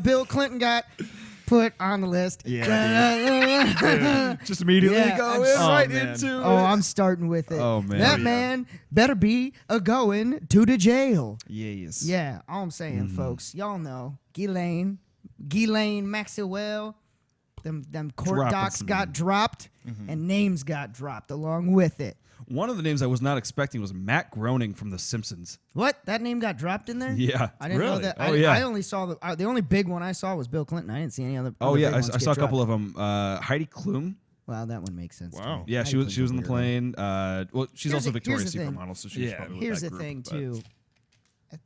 Bill Clinton got put on the list. Yeah. Just immediately go into it. Oh, I'm starting with it. Oh, man. That man better be going to the jail. Yes. Yeah, all I'm saying, folks, y'all know Ghislaine Maxwell, them court Dropping docs some got dropped and names got dropped along with it. One of the names I was not expecting was Matt Groening from The Simpsons. What? That name got dropped in there? Yeah. I didn't know Really? that. Oh, I only saw the only big one I saw was Bill Clinton. I didn't see any other. Oh, other yeah. big I ones get saw a couple dropped. of them. Heidi Klum. Well, that one makes sense. Wow. To me. Yeah, Heidi she was Klum's on a the weirdo. plane. Well, she's Here's also the- here's Victoria's the Secret thing. model, so she's probably with Here's that the group, thing but- too.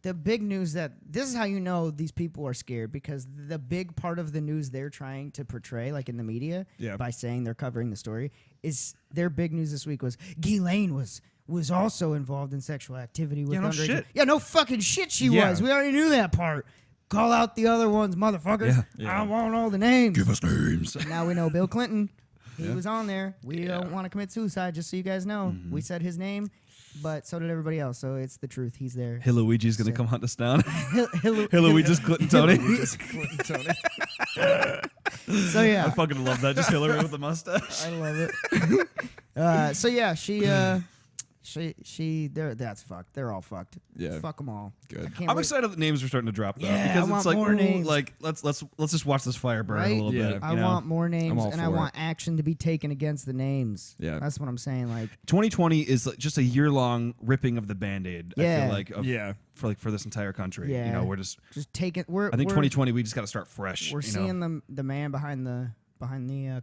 The big news that this is how you know these people are scared, because the big part of the news they're trying to portray, like in the media, by saying they're covering the story, is their big news this week was Ghislaine was also involved in sexual activity with no underage. shit. Yeah, no fucking shit she was. We already knew that part. Call out the other ones, motherfuckers. I want all the names. Give us names. So now we know Bill Clinton. He was on there. We don't want to commit suicide, just so you guys know. We said his name, but so did everybody else. So it's the truth. He's there. Hiluigi's going to come hunt us down. Hiluigi's Hiluigi's Clinton Tony. So yeah, I fucking love that. Just Hillary with the mustache. I love it. So yeah, that's fucked. They're all fucked. Yeah. Fuck them all. Good. I'm excited that names are starting to drop though, Yeah, because I it's want like, more names. like let's just watch this fire burn Right? a little Yeah. bit. I you know? want more names, all and I for want action to be taken against the names. Yeah. That's what I'm saying. Like, 2020 is like just a year-long ripping of the Band-Aid. I Yeah. feel like for this entire country. Yeah. You know, we're just. take it. I think 2020 we just got to start fresh. We're you seeing know? the man behind the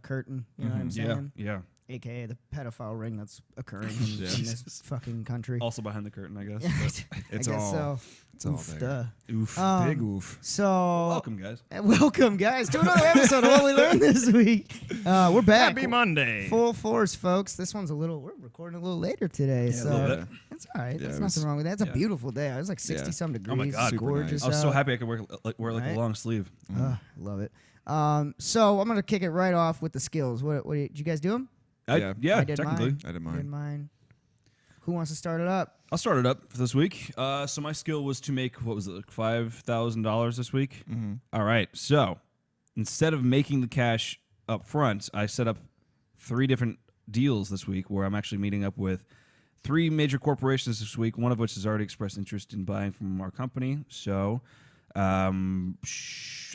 curtain. You know what I'm Yeah, saying? yeah. AKA the pedophile ring that's occurring in this fucking country. Also behind the curtain, I guess. It's I guess all- so. it's all Oof, there. duh. Oof. Big oof. So Welcome, guys. welcome, guys, to another episode of What We Learned This Week. We're back. Happy Monday. Full force, folks. This one's we're recording a little later today, a little so bit. it's all right. Yeah, There's it nothing was- wrong with that. It's a yeah. beautiful day. It was like 60-some degrees. Oh my God. It's Super gorgeous. I was so out. happy I could wear like Right? a long sleeve. Love it. So I'm gonna kick it right off with the skills. What did you guys do them? Yeah. Yeah, I did technically. mine. I did Did mine. mine. Who wants to start it up? I'll start it up for this week. So my skill was to make, what was it, like $5,000 this week? Mm-hmm. All right. So instead of making the cash up front, I set up 3 different deals this week where I'm actually meeting up with 3 major corporations this week, one of which has already expressed interest in buying from our company. So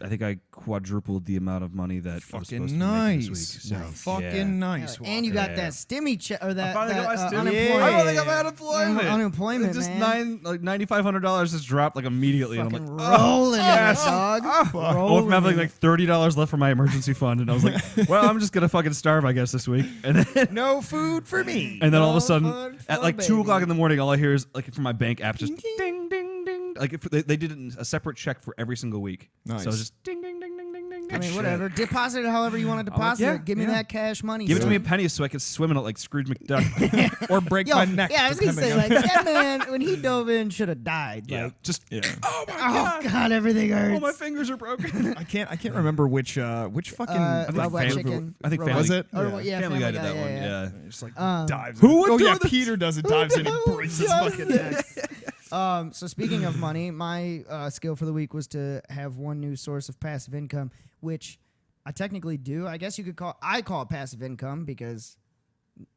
I think I quadrupled the amount of money that I was supposed to Fucking be making nice. this week. So, Fucking nice. And you got Yeah. that stimmy check or that, finally got my stimmy. unemployment. I finally got my unemployment. Unemployment, just man. $9,500 just dropped like immediately, and I'm Fucking like, rolling in it, yes. dog. Well, if I'm having like $30 left for my emergency fund, and I was like, well, I'm just gonna fucking starve, I guess, this week. And then, No food for me. and then all of a No sudden, fun at for like a 2 o'clock baby. in the morning, all I hear is like from my bank app just ding, ding, ding. Like they did a separate check for every single week. Nice. So it was just ding, ding, ding, ding, ding, ding. I mean, ding. whatever. Deposit it however you want to deposit yeah, it. Give me yeah. that cash money. Give it to son. me in pennies so I could swim in it like Scrooge McDuck. Or break Yo, my neck. yeah, I was gonna say depending like that man when he dove in should have died. Yeah, Like, just Yeah. oh my oh god, everything hurts. oh my fingers are broken. I can't remember which fucking Wild Wild Family- Chicken. I think Robot- Family- Was it? Or, Yeah. yeah, Family Guy did that Guy, one. yeah. Yeah. just like Um, dives. who in. would Oh do yeah, this? Peter does it. Dives in and Who breaks his does fucking this? neck. So speaking of money, my skill for the week was to have one new source of passive income, which I technically do. I guess you could call it passive income because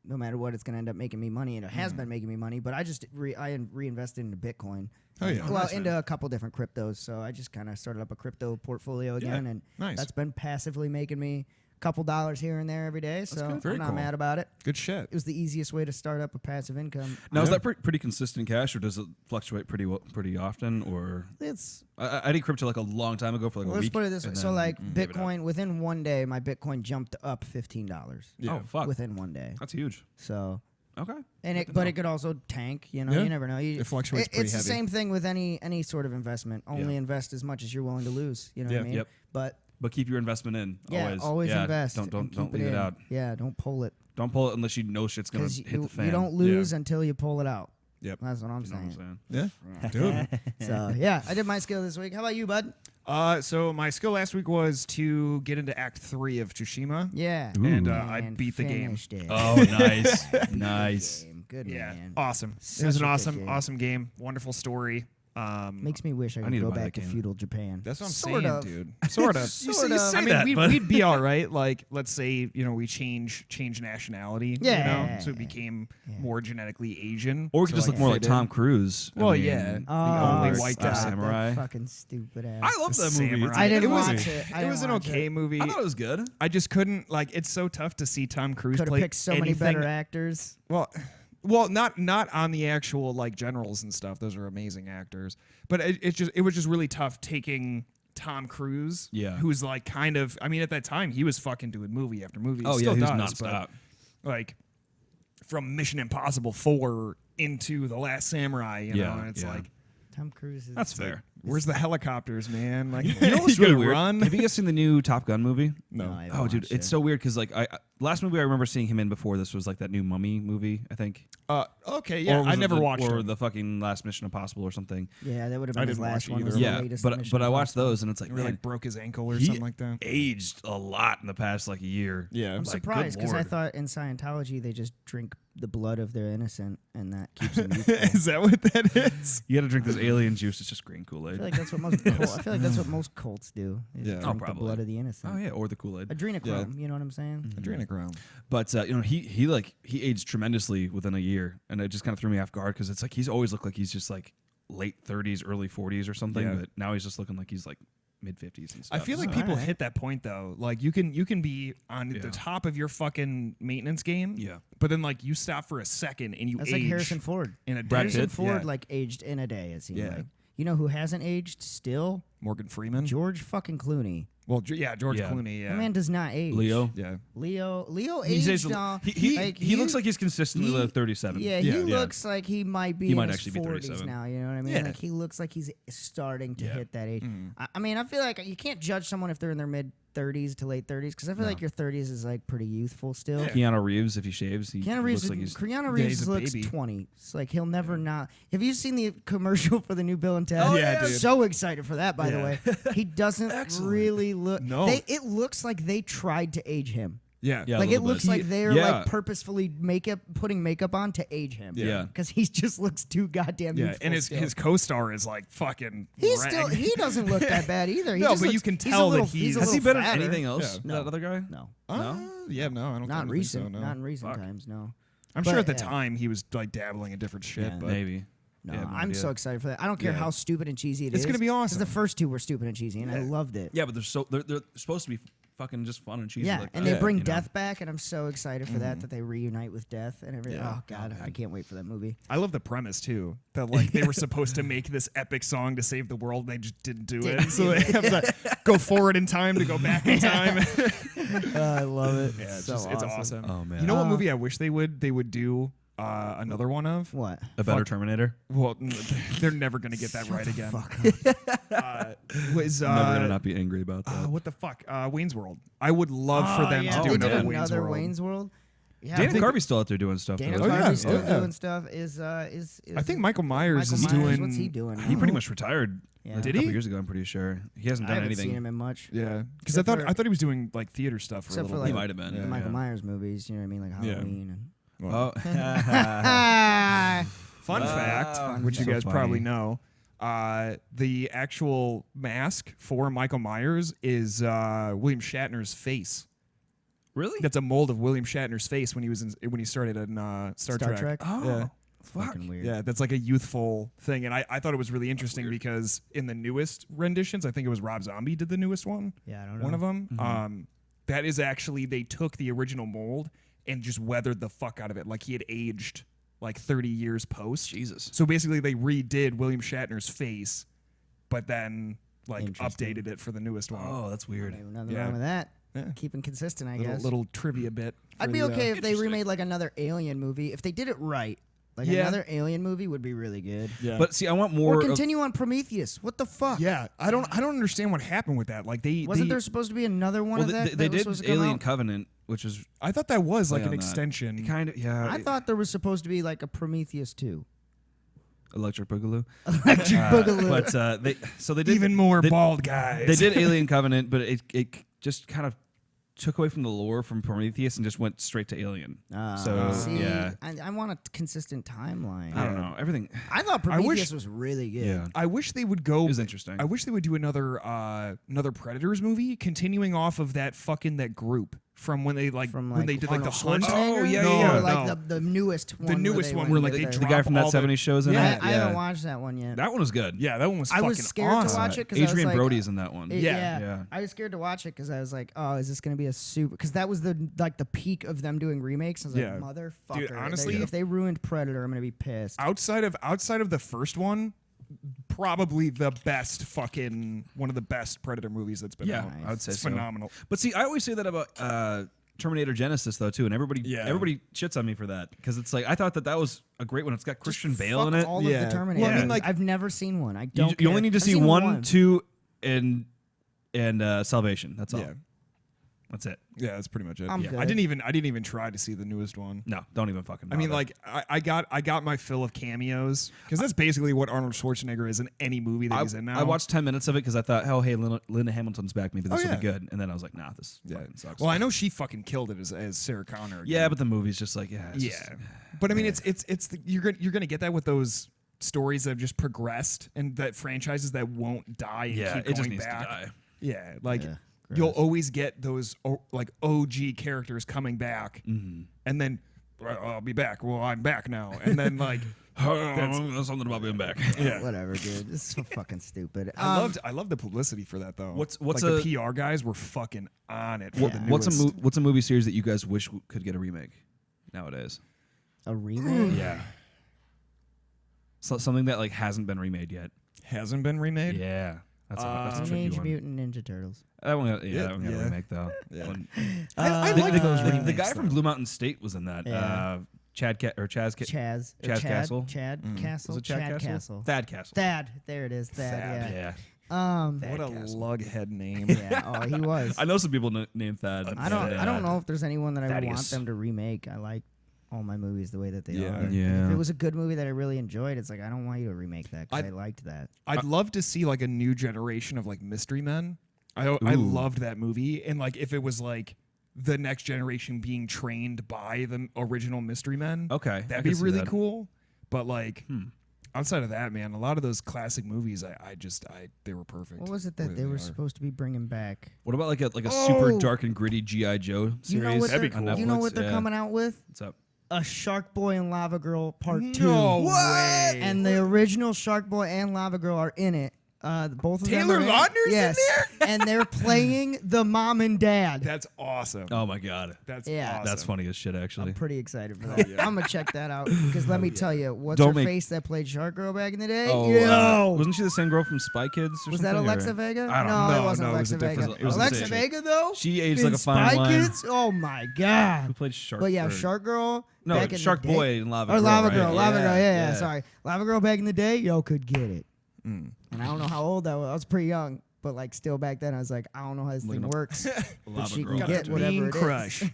no matter what, it's going to end up making me money, and it has been making me money. But I just reinvested into Bitcoin. Oh, yeah. Well, Nice, into a couple different cryptos. So I just kind of started up a crypto portfolio again, and Nice. that's been passively making me couple dollars here and there every day, so good. Very I'm not cool. mad about it. Good shit. It was the easiest way to start up a passive income. Now, is Yeah. that pretty consistent cash, or does it fluctuate pretty often? Or It's I did crypto like a long time ago for like a let's week. put it this way. and So then like gave it up. Bitcoin, within one day, my Bitcoin jumped up $15 Yeah. Oh fuck, within one day. that's huge. So Okay, and Good to but know. it could also tank. You know, Yeah. you never know. It fluctuates pretty It's the heavy. same thing with any sort of investment. Only Yeah. invest as much as you're willing to lose. You know Yeah. what I mean? Yep. But But keep your investment in. yeah, always Yeah, invest. Don't and keep leave it in. out. Yeah, don't pull it Don't pull it unless you know shit's gonna because hit the fan. you don't lose until you pull it out. Yep. That's what I'm You know what I'm saying. saying? Yeah. Dude. So yeah, I did my skill this week. How about you, bud? So my skill last week was to get into Act 3 of Tsushima. Yeah, And Ooh. I And beat the game. finished it. Oh, nice, nice. Game. Good Yeah, man. awesome. Such It was an a good awesome, game. awesome game. Wonderful story. Makes me wish I could need to go buy back that to game. feudal Japan. That's what I'm Sort saying, of. dude. Sort of. Sort of. say I mean, that, but- we'd be all right. Like, let's say, we change nationality. Yeah. So it became more genetically Asian. Or we could so, just look more like fit Tom in. Cruise. Well, yeah. the only only white white guy. samurai. That fucking stupid ass. I love that movie. Samurai. I didn't It was- watch it. It was an okay movie. I thought it was good. I just couldn't, it's so tough to see Tom Cruise Could have play picked so many anything. better actors. Well, not on the actual generals and stuff. Those are amazing actors. But it was just really tough taking Tom Cruise, who's kind of, at that time he was fucking doing movie after movie. Oh, Still he was does, nonstop. But, from Mission Impossible 4 into The Last Samurai, and it's Tom Cruise is. That's fair. where's the helicopters, man? You know what's you really gotta weird? run? Have you guys seen the new Top Gun movie? No. I haven't Oh, dude, watched it's it. so weird because last movie I remember seeing him in before this was that new Mummy movie, I think. Okay, yeah, Or was I it never watched or it. the fucking Last Mission Impossible or something. Yeah, that would have I been his didn't watch last one. either Was of the Yeah, latest but Mission I watched Impossible. those and it's like, Or man, broke his ankle or he something like that. aged a lot in the past year. Yeah, I'm Like, good surprised because I Lord. thought in Scientology they just drink the blood of their innocent and that keeps them youthful. Is that what that is? You got to drink this alien juice. It's just green I Kool-Aid. feel like that's what most. I feel like that's what most cults do. Is Yeah. drink Oh, the probably. blood of the innocent. Oh yeah, or the Kool-Aid. Adrenochrome. You know what I'm saying? Adrenochrome. But he aged tremendously within a year, and it just kind of threw me off guard because it's he's always looked like he's just late 30s, early 40s or something, Yeah. but now he's just looking like he's mid 50s and stuff. I feel like Oh, people alright. hit that point though. You can be on the top of your fucking maintenance game. Yeah. But then you stop for a second and you That's age like Harrison Ford. in a day. Brad Harrison Pitt? Ford Yeah. aged in a day. It seemed Yeah. like. You know who hasn't aged still? Morgan Freeman. George fucking Clooney. Well, George Yeah. Clooney. Yeah. That man does not age. Leo. Yeah. Leo He aged. says he looks like he's consistently he- 37. Yeah, Yeah. he Yeah. looks like he might be He in might his actually be 40s 37. now. You know what I mean? Yeah. Like he looks like he's starting to Yeah. hit that age. Mm. I mean, I feel like you can't judge someone if they're in their mid 30s to late 30s because I feel like your 30s is pretty youthful still. Yeah. Keanu Reeves, if he shaves, he Keanu Reeves, looks like he's. Keanu he's Reeves a looks baby. 20. It's like he'll never not. Have you seen the commercial for the new Bill and Ted? Oh, yeah, dude. So excited for that, by the Yeah. way. He doesn't really look. No. It looks like they tried to age him. Yeah. Yeah. a Like it little looks bit. like they're Yeah. purposefully putting makeup on to age him. Yeah. because he just looks too goddamn. Yeah. youthful And his still. his co-star is fucking. He's rag. still he doesn't look that bad either. He No, just but you looks- can he's a tell that little- he's- a Has he little been in fatter. anything else? Yeah. That other guy? No, Yeah. No, I don't. not think recent. So, no. Not in recent Fuck. times. No. I'm But, sure at the yeah. time he was dabbling in different shit. Yeah. But Maybe. No, Yeah, I have no I'm idea. so excited for that. I don't care Yeah. how stupid and cheesy it is. It's gonna be 'cause awesome. the first two were stupid and cheesy, and I Yeah. loved it. Yeah, but they're supposed to be fucking just fun and cheesy. Yeah, like and that, they bring you know? Death back, and I'm so excited for that they reunite with Death and everything. Yeah. Oh God, I can't wait for that movie. I love the premise too. That they were supposed to make this epic song to save the world, and they just didn't do it. So they have to go forward in time to go back in time. I love it. Yeah, it's, so just, it's awesome. Oh, man. You know what movie I wish they would do another one of? What? A better Fuck. Terminator. Well, they're never gonna get that right again. Was I'm never gonna not be angry about that. what the fuck? Wayne's World. I would love for them yeah, to do they did another Wayne's another World. Wayne's World. Yeah, I Dana think Carvey's still out there doing stuff. Dana though. Oh, yeah. Carvey's still Oh, yeah. doing stuff. Is I think Michael Myers is Michael Myers, doing. what's he doing? He now? pretty much retired. Yeah. A Did couple he? years ago, I'm pretty sure. He hasn't I done haven't seen anything. him in much. Yeah, because I Except thought for- I thought he was doing theater stuff for a Except little for, He bit. might have been. The Yeah. Michael Myers movies. You know what I mean? Like Yeah. Halloween. Well, Oh, fun fact, which you So guys probably funny. know, the actual mask for Michael Myers is William Shatner's face. really? That's a mold of William Shatner's face when he started in Star Trek. Oh, Yeah. Fucking weird. Yeah, that's like a youthful thing, and I thought it was really interesting because in the newest renditions, I think it was Rob Zombie did the newest one. Yeah, I don't know. One of them. That is actually they took the original mold and just weathered the fuck out of it, like he had aged like 30 years post. Jesus. So basically, they redid William Shatner's face, but then like Interesting. updated it for the newest one. Oh, that's weird. Maybe nothing Yeah. wrong with that. Yeah. Keeping consistent, I little, guess. little trivia bit. I'd for be the, okay if they Interesting. remade like another Alien movie. If they did it right, like Yeah. another Alien movie would be really good. Yeah. But see, I want more. Or of- continue on Prometheus. What the fuck? yeah, I don't understand what happened with that. Like Wasn't there supposed to be another one well, of that? they that was did supposed to come Alien out? Covenant, which was I thought that was like play an on that. extension. kind of yeah. I thought there was supposed to be like a Prometheus 2. Electric Boogaloo. Electric Boogaloo. But they did Even more they- bald guys. They did Alien Covenant, but it just kind of took away from the lore from Prometheus and just went straight to Alien. I want a consistent timeline. I don't know. Everything. I thought Prometheus was really good. Yeah. I wish they would go. It was interesting. I wish they would do another Predators movie, continuing off of that group from when they when they did Arnold the hunt. Schwarzenegger? Yeah. Or like the newest one. The newest one where like they the guy from that '70s shows in it. I haven't watched that one yet. That one was good. Yeah, that one was. I was scared awesome. to watch it because Adrian I was like, Brody's in that one. Yeah. I was scared to watch it because I was like, oh, is this going to be a super? Because that was the peak of them doing remakes. I was like, motherfucker. Dude, honestly, if they ruined Predator, I'm going to be pissed. Outside of the first one, probably the best one of the best Predator movies that's been out. I would say it's so. phenomenal. But see, I always say that about Terminator Genesis though too, and everybody shits on me for that because it's like I thought that was a great one. It's got Christian Bale in it. All of the Terminators. Well, I mean, like I've never seen one. I don't. You only need to see 1, 2, and Salvation. That's all. Yeah. That's it. Yeah, that's pretty much it. I'm good. I didn't even try to see the newest one. No, don't even fucking bother. I mean, like I got my fill of cameos because that's basically what Arnold Schwarzenegger is in any movie that he's in now. I watched 10 minutes of it because I thought, oh, hey, Linda Hamilton's back. Maybe this will be good. And then I was like, nah, this fucking sucks. Well, I know she fucking killed it as Sarah Connor. Yeah, but the movie's just like, But I mean, you're gonna get that with those stories that have just progressed and that franchises that won't die and keep it going just needs back. to die. Yeah, like. You'll always get those like OG characters coming back, and then I'll be back. Well, I'm back now, and then like that's something about being back. Yeah, whatever, dude. This is so fucking stupid. I love the publicity for that though. What's the PR guys were fucking on it. For the newest. What's a movie series that you guys wish could get a remake nowadays? A remake? Yeah. So, something that like hasn't been remade yet. Hasn't been remade. Yeah. That's a tricky Teenage one. Mutant Ninja Turtles. That one got a remake though. Yeah. I like those remakes. The guy from Blue Mountain State was in that. Yeah. Chad Castle. Chad Castle. Was it Chad Castle? Thad Castle. Thad. There it is. Thad. Yeah. What a lughead name. Yeah. Oh, he was. I know some people named Thad. I don't know if there's anyone that I would want them to remake. I like all my movies the way that they are. Yeah. If it was a good movie that I really enjoyed, it's like I don't want you to remake that because I liked that. I'd love to see like a new generation of like Mystery Men. I loved that movie, and like if it was like the next generation being trained by the original Mystery Men, that'd be really cool. But like outside of that, man, a lot of those classic movies, they were perfect. What was it that they were supposed to be bringing back? What about like a super dark and gritty G.I. Joe series? You know what That'd be cool. You know what they're coming out with? What's up? A Shark Boy and Lava Girl Part 2. No way. And the original Shark Boy and Lava Girl are in it. Both of Taylor them are Lautner's in there? And they're playing the mom and dad. That's awesome. Oh my god. That's awesome. That's funny as shit actually. I'm pretty excited for that. I'm gonna check that out because let me tell you, what's her face that played Shark Girl back in the day? Wasn't she the same girl from Spy Kids? Or was something, that Alexa Vega? I don't know. No, it wasn't Alexa Vega. Alexa Vega though? She aged in like a fine Spy wine. Kids? Oh my god. Who played Shark? But yeah, Shark Girl. No, back in Shark the day, Boy and Lava Girl. Or Lava Girl. Right? Lava Girl. Yeah. Sorry. Lava Girl back in the day, could get it. And I don't know how old I was. I was pretty young, but like still back then, I was like, I don't know how this thing works. But she can get whatever it is.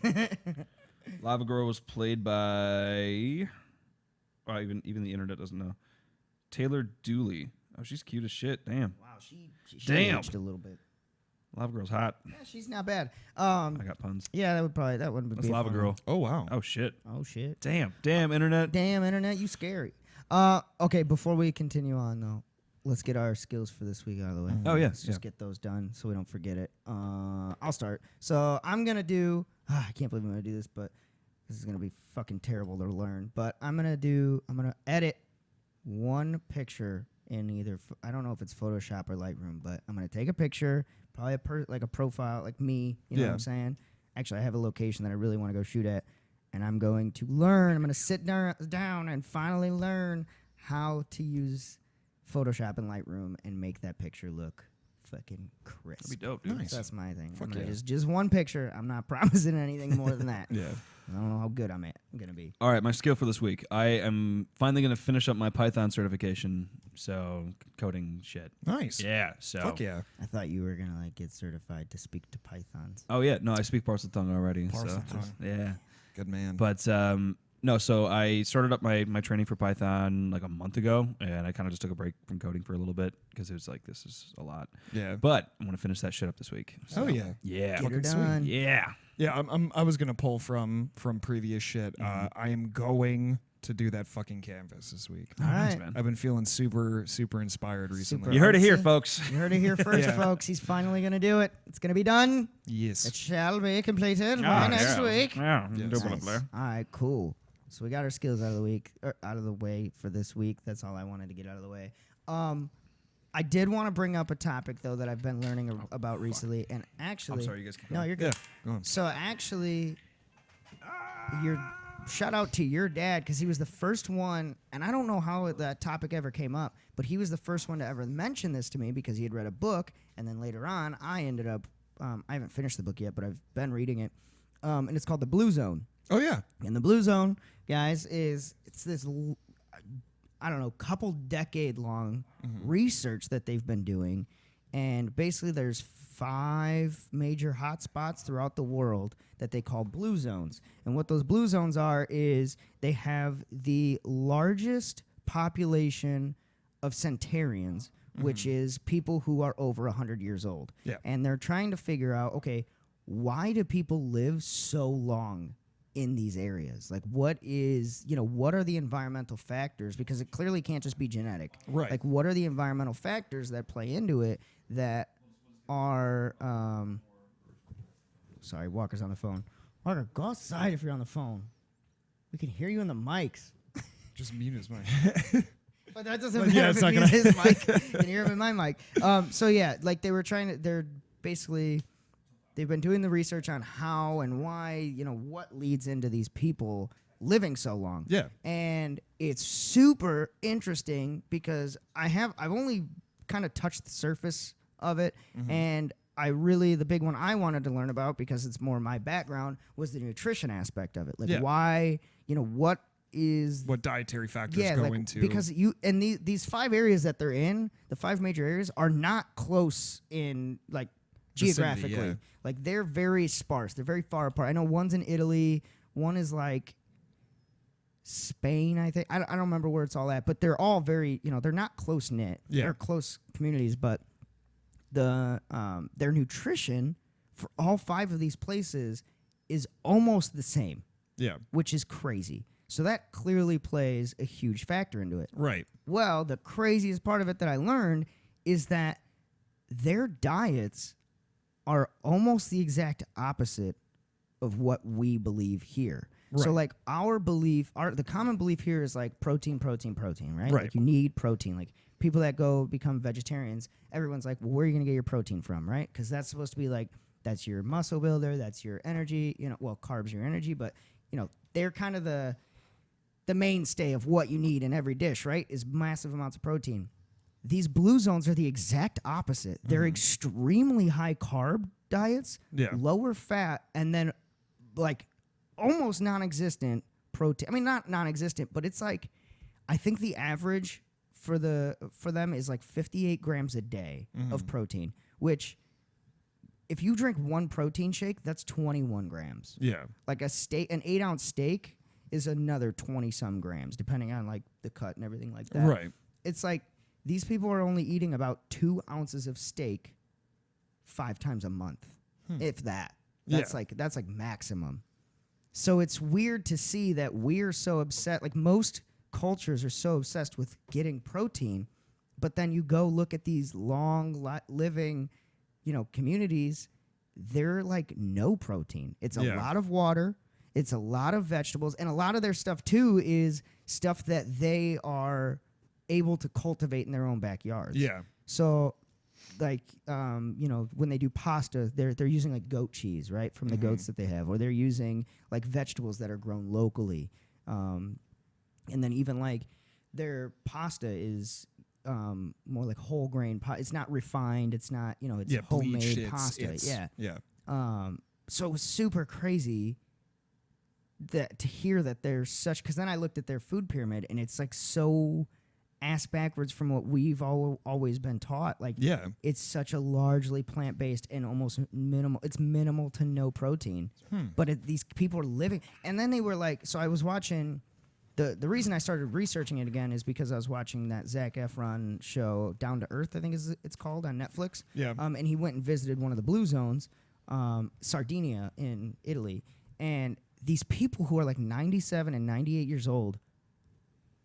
Lava Girl was played by. Oh, even the internet doesn't know. Taylor Dooley. Oh, she's cute as shit. Damn. Wow, she aged a little bit. Lava Girl's hot. Yeah, she's not bad. I got puns. Yeah, that wouldn't be. That's Lava Girl. Oh wow. Oh shit. Oh shit. Damn internet. Damn internet, you scary. Okay, before we continue on though, let's get our skills for this week out of the way. Oh yeah. Let's just get those done so we don't forget it. I'll start. So I'm gonna do. I can't believe I'm gonna do this, but this is gonna be fucking terrible to learn. But I'm gonna edit one picture in either. I don't know if it's Photoshop or Lightroom, but I'm gonna take a picture, probably like a profile, like me. You know what I'm saying? Actually, I have a location that I really want to go shoot at. And I'm going to learn. I'm going to sit down and finally learn how to use Photoshop and Lightroom and make that picture look fucking crisp. That'd be dope, dude. Nice. That's my thing. I'm gonna just one picture. I'm not promising anything more than that. Yeah. I don't know how good I'm going to be. All right, my skill for this week. I am finally going to finish up my Python certification. So coding shit. Nice. Yeah. So. Fuck yeah. I thought you were going to get certified to speak to Pythons. Oh yeah. No, I speak Parseltongue already. Parseltongue. Yeah. Good man. But No, so I started up my training for Python like a month ago, and I kind of just took a break from coding for a little bit because it was like, this is a lot. Yeah. But I'm going to finish that shit up this week. So, Oh, yeah. Yeah. Get her done. Yeah. Yeah, I was gonna pull from previous shit. I am going to do that fucking canvas this week. All Nice, right. man. I've been feeling super inspired recently. Super. You heard it here, Artsy. folks. You heard it here first, Yeah. folks. He's finally going to do it. It's going to be done. Yes. It shall be completed by next week. Yeah. Yes. Nice. All right, cool. So we got our skills out of the way for this week. That's all I wanted to get out of the way. I did want to bring up a topic though that I've been learning about recently, and actually, I'm sorry, you guys keep no, going. you're good. Go on. So actually, shout out to your dad because he was the first one, and I don't know how that topic ever came up, but he was the first one to ever mention this to me because he had read a book, and then later on, I ended up, I haven't finished the book yet, but I've been reading it, and it's called The Blue Zone. Oh yeah. And the Blue Zone, guys, it's this I don't know, couple decade long research that they've been doing, and basically there's 5 major hotspots throughout the world that they call blue zones. And what those blue zones are is they have the largest population of centenarians, which is people who are over 100 years old. Yeah. And they're trying to figure out, okay, why do people live so long in these areas? Like, what are the environmental factors? Because it clearly can't just be genetic. Right. Like, what are the environmental factors that play into it that are, sorry, Walker's on the phone. Walker, go outside if you're on the phone. We can hear you in the mics. Just mute his mic. But that doesn't Well, matter yeah, if it's it not means gonna- his mic. You can hear him in my mic. So yeah, like they're basically, they've been doing the research on how and why, what leads into these people living so long. Yeah. And it's super interesting because I've only kind of touched the surface of it, and the big one I wanted to learn about, because it's more my background, was the nutrition aspect of it. Like why, what is What dietary factors go into? because these 5 areas that they're in, the 5 major areas are not close in like Vicinity, geographically. yeah. Like they're very sparse. They're very far apart. I know one's in Italy, one is like Spain, I think. I don't remember where it's all at, but they're all very, they're not close knit. Yeah. They're close communities, but their nutrition for all 5 of these places is almost the same, Yeah. which is crazy. So that clearly plays a huge factor into it. Right. Well, the craziest part of it that I learned is that their diets are almost the exact opposite of what we believe here. Right. So like the common belief here is like protein, right? Right. Like you need protein. Like people that go become vegetarians, everyone's like, well, where are you going to get your protein from, right? Because that's supposed to be like, that's your muscle builder, that's your energy, carbs, your energy, but they're kind of the mainstay of what you need in every dish, right? Is massive amounts of protein. These blue zones are the exact opposite. They're extremely high carb diets, lower fat, and then like almost non-existent protein. I mean, not non-existent, but it's like, I think the average for them is like 58 grams a day of protein, which if you drink one protein shake, that's 21 grams. Yeah. Like an 8-ounce steak is another 20-some grams, depending on like the cut and everything like that. Right. It's like these people are only eating about 2 ounces of steak 5 times a month, if that. That's like maximum. So it's weird to see that we're so upset. Like most cultures are so obsessed with getting protein, but then you go look at these long living, communities. They're like no protein. It's a lot of water. It's a lot of vegetables, and a lot of their stuff too is stuff that they are able to cultivate in their own backyards. Yeah. So, like, when they do pasta, they're using like goat cheese, right, from the goats that they have, or they're using like vegetables that are grown locally, and then even like their pasta is more like whole grain. It's not refined. It's not it's homemade bleached, pasta. Yeah. So it was super crazy that to hear that there's such, because then I looked at their food pyramid and it's like so ass backwards from what we've always been taught. Like, it's such a largely plant-based and almost minimal. It's minimal to no protein. But these people are living. And then they were like, so I was watching. The reason I started researching it again is because I was watching that Zac Efron show, Down to Earth, I think it's called, on Netflix. Yeah. And he went and visited one of the blue zones, Sardinia in Italy. And these people who are like 97 and 98 years old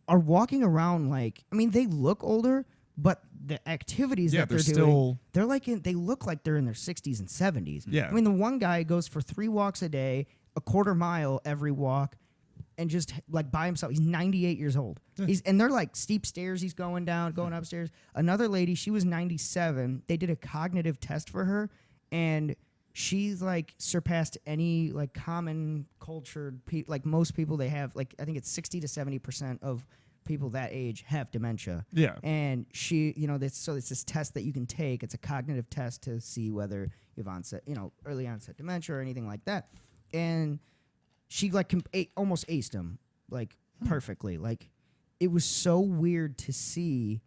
are walking around like, I mean, they look older, but the activities that they're doing, they're like they look like they're in their 60s and 70s. Yeah. I mean, the one guy goes for 3 walks a day, a quarter mile every walk, and just like by himself. He's 98 years old. And they're like steep stairs he's going down, going upstairs. Another lady, she was 97. They did a cognitive test for her, and she's like surpassed any like common cultured like most people. They have like, I think it's 60 to 70% of people that age have dementia. Yeah. And she, so it's this test that you can take. It's a cognitive test to see whether you have early onset dementia or anything like that. And she like almost aced him like perfectly. Like, it was so weird to see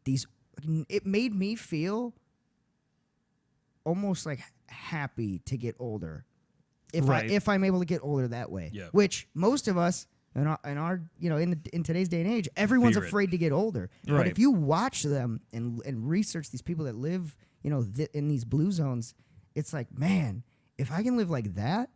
these. It made me feel almost like happy to get older, if I'm able to get older that way. Yeah. Which most of us in today's day and age, everyone's afraid to get older. Right. But if you watch them and research these people that live in these blue zones, it's like, man, if I can live like that,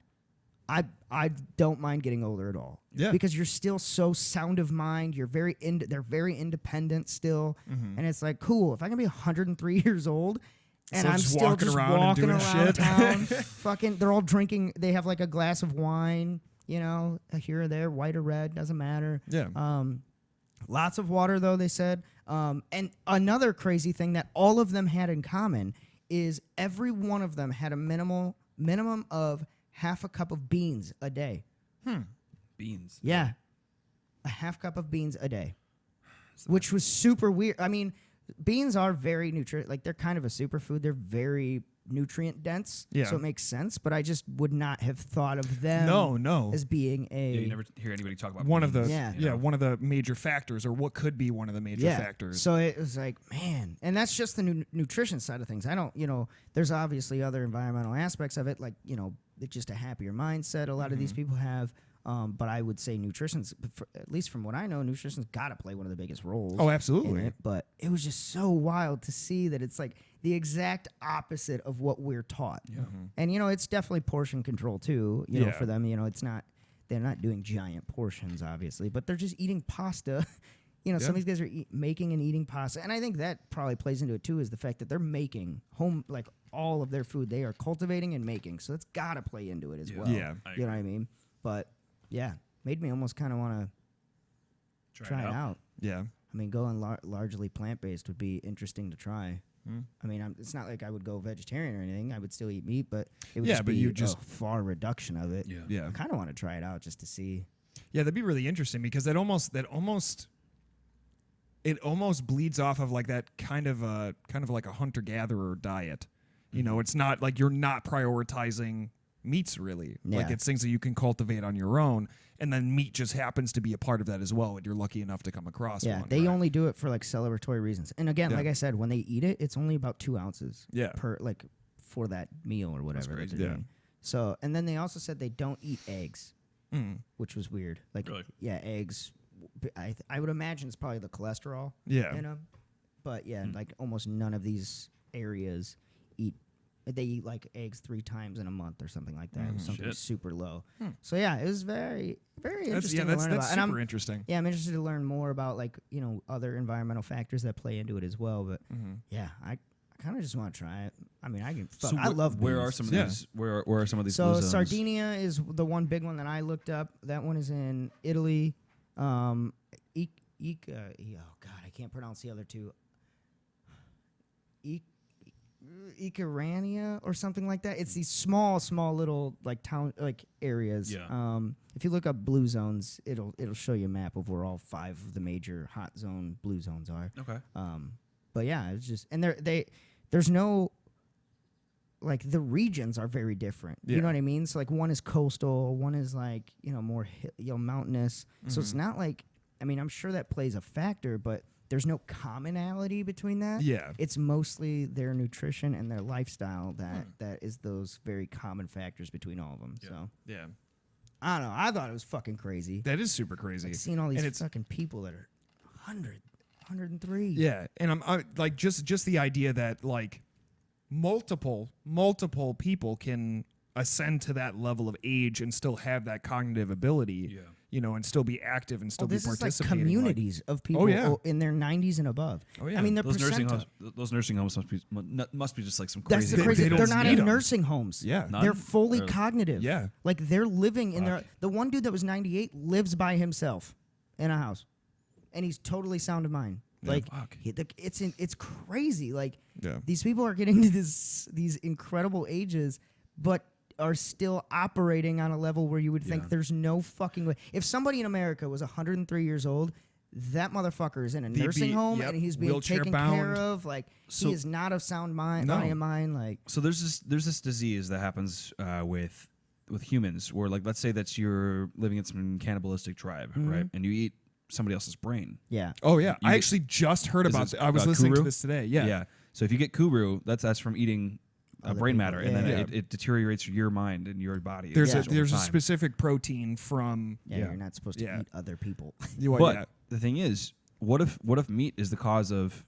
I don't mind getting older at all. Yeah. Because you're still so sound of mind. You're they're very independent still. And it's like, cool, if I can be 103 years old and I'm still walking just around walking and doing around shit. town, fucking, they're all drinking. They have like a glass of wine, here or there, white or red, doesn't matter. Yeah. Lots of water, though, they said. And another crazy thing that all of them had in common is every one of them had a minimum of half a cup of beans a day. Beans. Yeah. A half cup of beans a day. Which was super weird. I mean, beans are very like, they're kind of a superfood. They're very nutrient dense. Yeah. So it makes sense. But I just would not have thought of them as being a... Yeah, you never hear anybody talk about one beans, of the one of the major factors, or what could be one of the major factors. So it was like, man, and that's just the nutrition side of things. I don't, there's obviously other environmental aspects of it, like, it's just a happier mindset a lot of these people have. But I would say nutrition's, at least from what I know, nutrition's got to play one of the biggest roles. Oh, absolutely. In it. But it was just so wild to see that it's like the exact opposite of what we're taught. Yeah. And, it's definitely portion control too, for them. It's not, they're not doing giant portions, obviously, but they're just eating pasta. Some of these guys are making and eating pasta. And I think that probably plays into it too, is the fact that they're making like all of their food. They are cultivating and making. So that's got to play into it as well. Yeah. You know what I mean? But yeah, made me almost kind of want to try it out. Yeah. I mean, going largely plant-based would be interesting to try. I mean, it's not like I would go vegetarian or anything. I would still eat meat, but it would be a far reduction of it. Yeah. I kind of want to try it out just to see. Yeah, that'd be really interesting, because it almost bleeds off of like that kind of like a hunter-gatherer diet. It's not like you're not prioritizing meats, really. Like, it's things that you can cultivate on your own, and then meat just happens to be a part of that as well, and you're lucky enough to come across one. They only do it for like celebratory reasons. And again, like I said, when they eat it, it's only about 2 ounces per, like, for that meal or whatever that they're doing. So, and then they also said they don't eat eggs, which was weird. Like, eggs, I would imagine it's probably the cholesterol. Yeah. But like almost none of these areas they eat like eggs 3 times in a month or something like that. It was something super low. So yeah, it was very, very interesting to learn about. That's super interesting. Yeah, I'm interested to learn more about like, other environmental factors that play into it as well. But yeah, I kind of just want to try it. I mean, I can. I love beans. Where are some of these? Where are some of these? So blue zones? Sardinia is the one big one that I looked up. That one is in Italy. Oh God, I can't pronounce the other two. Icarania or something like that. It's these small little like town like areas. Yeah. If you look up blue zones, it'll show you a map of where all 5 of the major hot zone blue zones are. Okay. But yeah, it's just, and there's no, like, the regions are very different. You know what I mean? So like one is coastal, one is like more mountainous. So it's not like, I mean, I'm sure that plays a factor, but there's no commonality between that. Yeah. It's mostly their nutrition and their lifestyle that is those very common factors between all of them. Yeah. So Yeah. I don't know. I thought it was fucking crazy. That is super crazy. Like seeing all And these it's- fucking people that are 100, 103. Yeah, and I like just the idea that like multiple people can ascend to that level of age and still have that cognitive ability. Yeah. You know, and still be active and still be This is like participating. communities of people yeah. in their 90s and above. Oh, yeah. I mean, Those nursing homes must be just like some That's crazy. the crazy. they They're don't not need in 'em. nursing homes. Yeah. None? They're fully Or- cognitive. Yeah. Like they're living in their. Fuck. The one dude that was 98 lives by himself in a house, and he's totally sound of mind. Like fuck. it's crazy. Like Yeah. these people are getting to these incredible ages, but are still operating on a level where you would think Yeah. there's no fucking way. If somebody in America was 103 years old, that motherfucker is in a nursing home yep, and he's being wheelchair taken bound. care of. Like So- he is not of sound mind, No. body and mind. Like So there's this disease that happens with humans, where like let's say that you're living in some cannibalistic tribe, right, and you eat somebody else's brain. yeah, Oh yeah, You I get- actually just heard Is about this, that. I was listening to kuru? this today. Yeah. Yeah. So if you get kuru, that's from eating Other brain people, matter, and then yeah. it deteriorates your mind and your body. There's Yeah. a there's a time. specific protein from yeah, Yeah. you're not supposed to Yeah. eat other people. But the thing is, what if meat is the cause of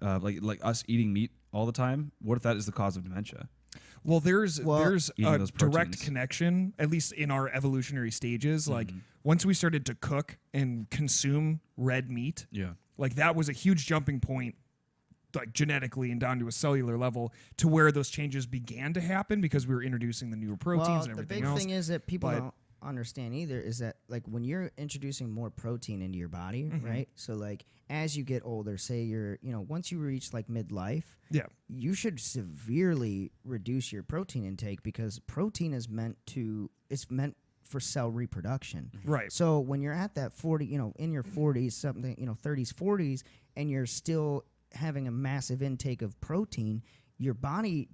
like us eating meat all the time? What if that is the cause of dementia? Well, there's Eating a those direct proteins. connection, at least in our evolutionary stages. Like once we started to cook and consume red meat, Yeah. like that was a huge jumping point, like genetically and down to a cellular level, to where those changes began to happen because we were introducing the newer proteins Well, and the everything big else. thing is that people But- don't understand either is that like when you're introducing more protein into your body, Mm-hmm. right? So like as you get older, say you're, once you reach like midlife, Yeah. you should severely reduce your protein intake because protein is meant for cell reproduction. Right. So when you're at that 40, in your 40s, something, 30s, 40s, and you're still having a massive intake of protein, your body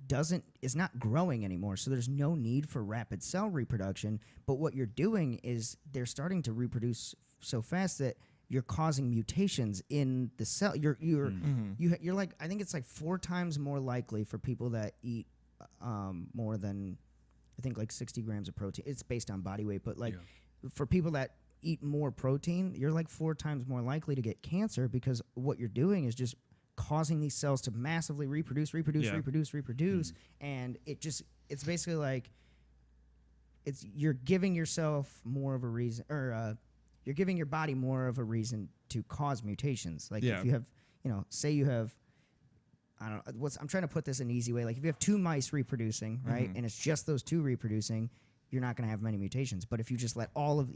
is not growing anymore. So there's no need for rapid cell reproduction. But what you're doing is they're starting to reproduce so fast that you're causing mutations in the cell. You're like, I think it's like 4 times more likely for people that eat more than, I think like 60 grams of protein. It's based on body weight, but like for people that eat more protein, you're like 4 times more likely to get cancer because what you're doing is just causing these cells to massively reproduce, and it's basically like you're giving yourself more of a reason, or you're giving your body more of a reason to cause mutations. Like if you have, say you have, I don't know, I'm trying to put this in an easy way. Like if you have 2 mice reproducing, right, and it's just those 2 reproducing, you're not going to have many mutations. But if you just let all of,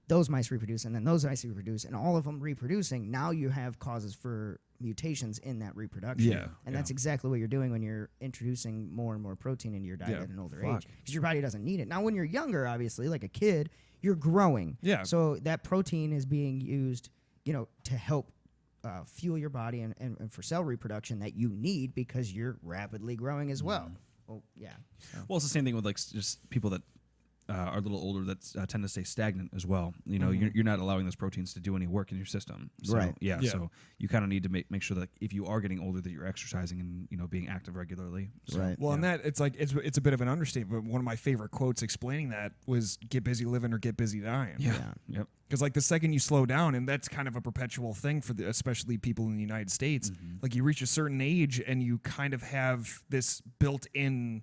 those mice reproduce and then those mice reproduce and all of them reproducing, now you have causes for mutations in that reproduction. Yeah, And that's exactly what you're doing when you're introducing more and more protein into your diet Yeah. at an older age. Because your body doesn't need it. Now, when you're younger, obviously, like a kid, you're growing. Yeah. So that protein is being used, to help fuel your body and for cell reproduction that you need because you're rapidly growing as well. Well, yeah. So. Well, it's the same thing with like just people that are a little older that tend to stay stagnant as well. You're not allowing those proteins to do any work in your system. So, Right. Yeah. Yeah. So you kind of need to make sure that if you are getting older, that you're exercising and being active regularly. So, Right. Well, and that it's like it's a bit of an understatement. But one of my favorite quotes explaining that was "Get busy living or get busy dying." Yeah. Yeah. Yep. Because like the second you slow down, and that's kind of a perpetual thing for especially people in the United States. Like you reach a certain age, and you kind of have this built-in,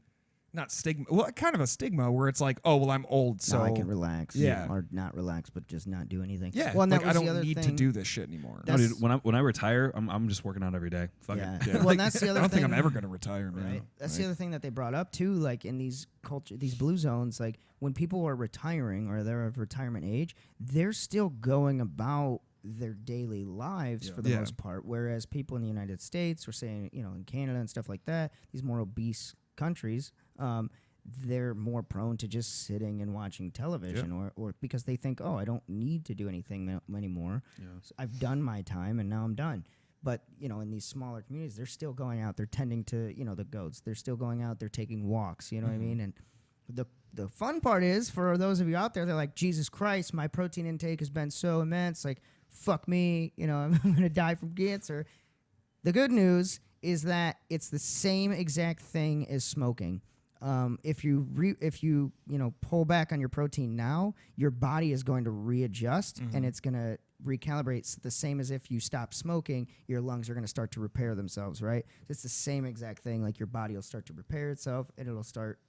not stigma, well, kind of a stigma where it's like, oh, well, I'm old, so now I can relax. Yeah. Or not relax, but just not do anything. yeah. Well, and like that was I the don't other need to thing. do this shit anymore. No, That's- dude, when I retire, I'm just working out every day. Fuck Yeah. it. Well, and that's the I other don't thing. think I'm ever gonna retire, man. Right. That's the other thing that they brought up too, like in these these blue zones, like when people are retiring or they're of retirement age, they're still going about their daily lives for the Yeah. most part. Whereas people in the United States, or saying, in Canada and stuff like that, these more obese countries, they're more prone to just sitting and watching television, or because they think, oh, I don't need to do anything anymore. Yeah. So I've done my time and now I'm done. But, in these smaller communities, they're still going out. They're tending to, the goats. They're still going out. They're taking walks. You know what I mean? And the fun part is, for those of you out there, they're like, Jesus Christ, my protein intake has been so immense. Like, fuck me, I'm going to die from cancer. The good news is that it's the same exact thing as smoking. If you pull back on your protein now, your body is going to readjust and it's going to recalibrate. It's the same as if you stop smoking, your lungs are going to start to repair themselves, right? It's the same exact thing. Like your body will start to repair itself and it'll start,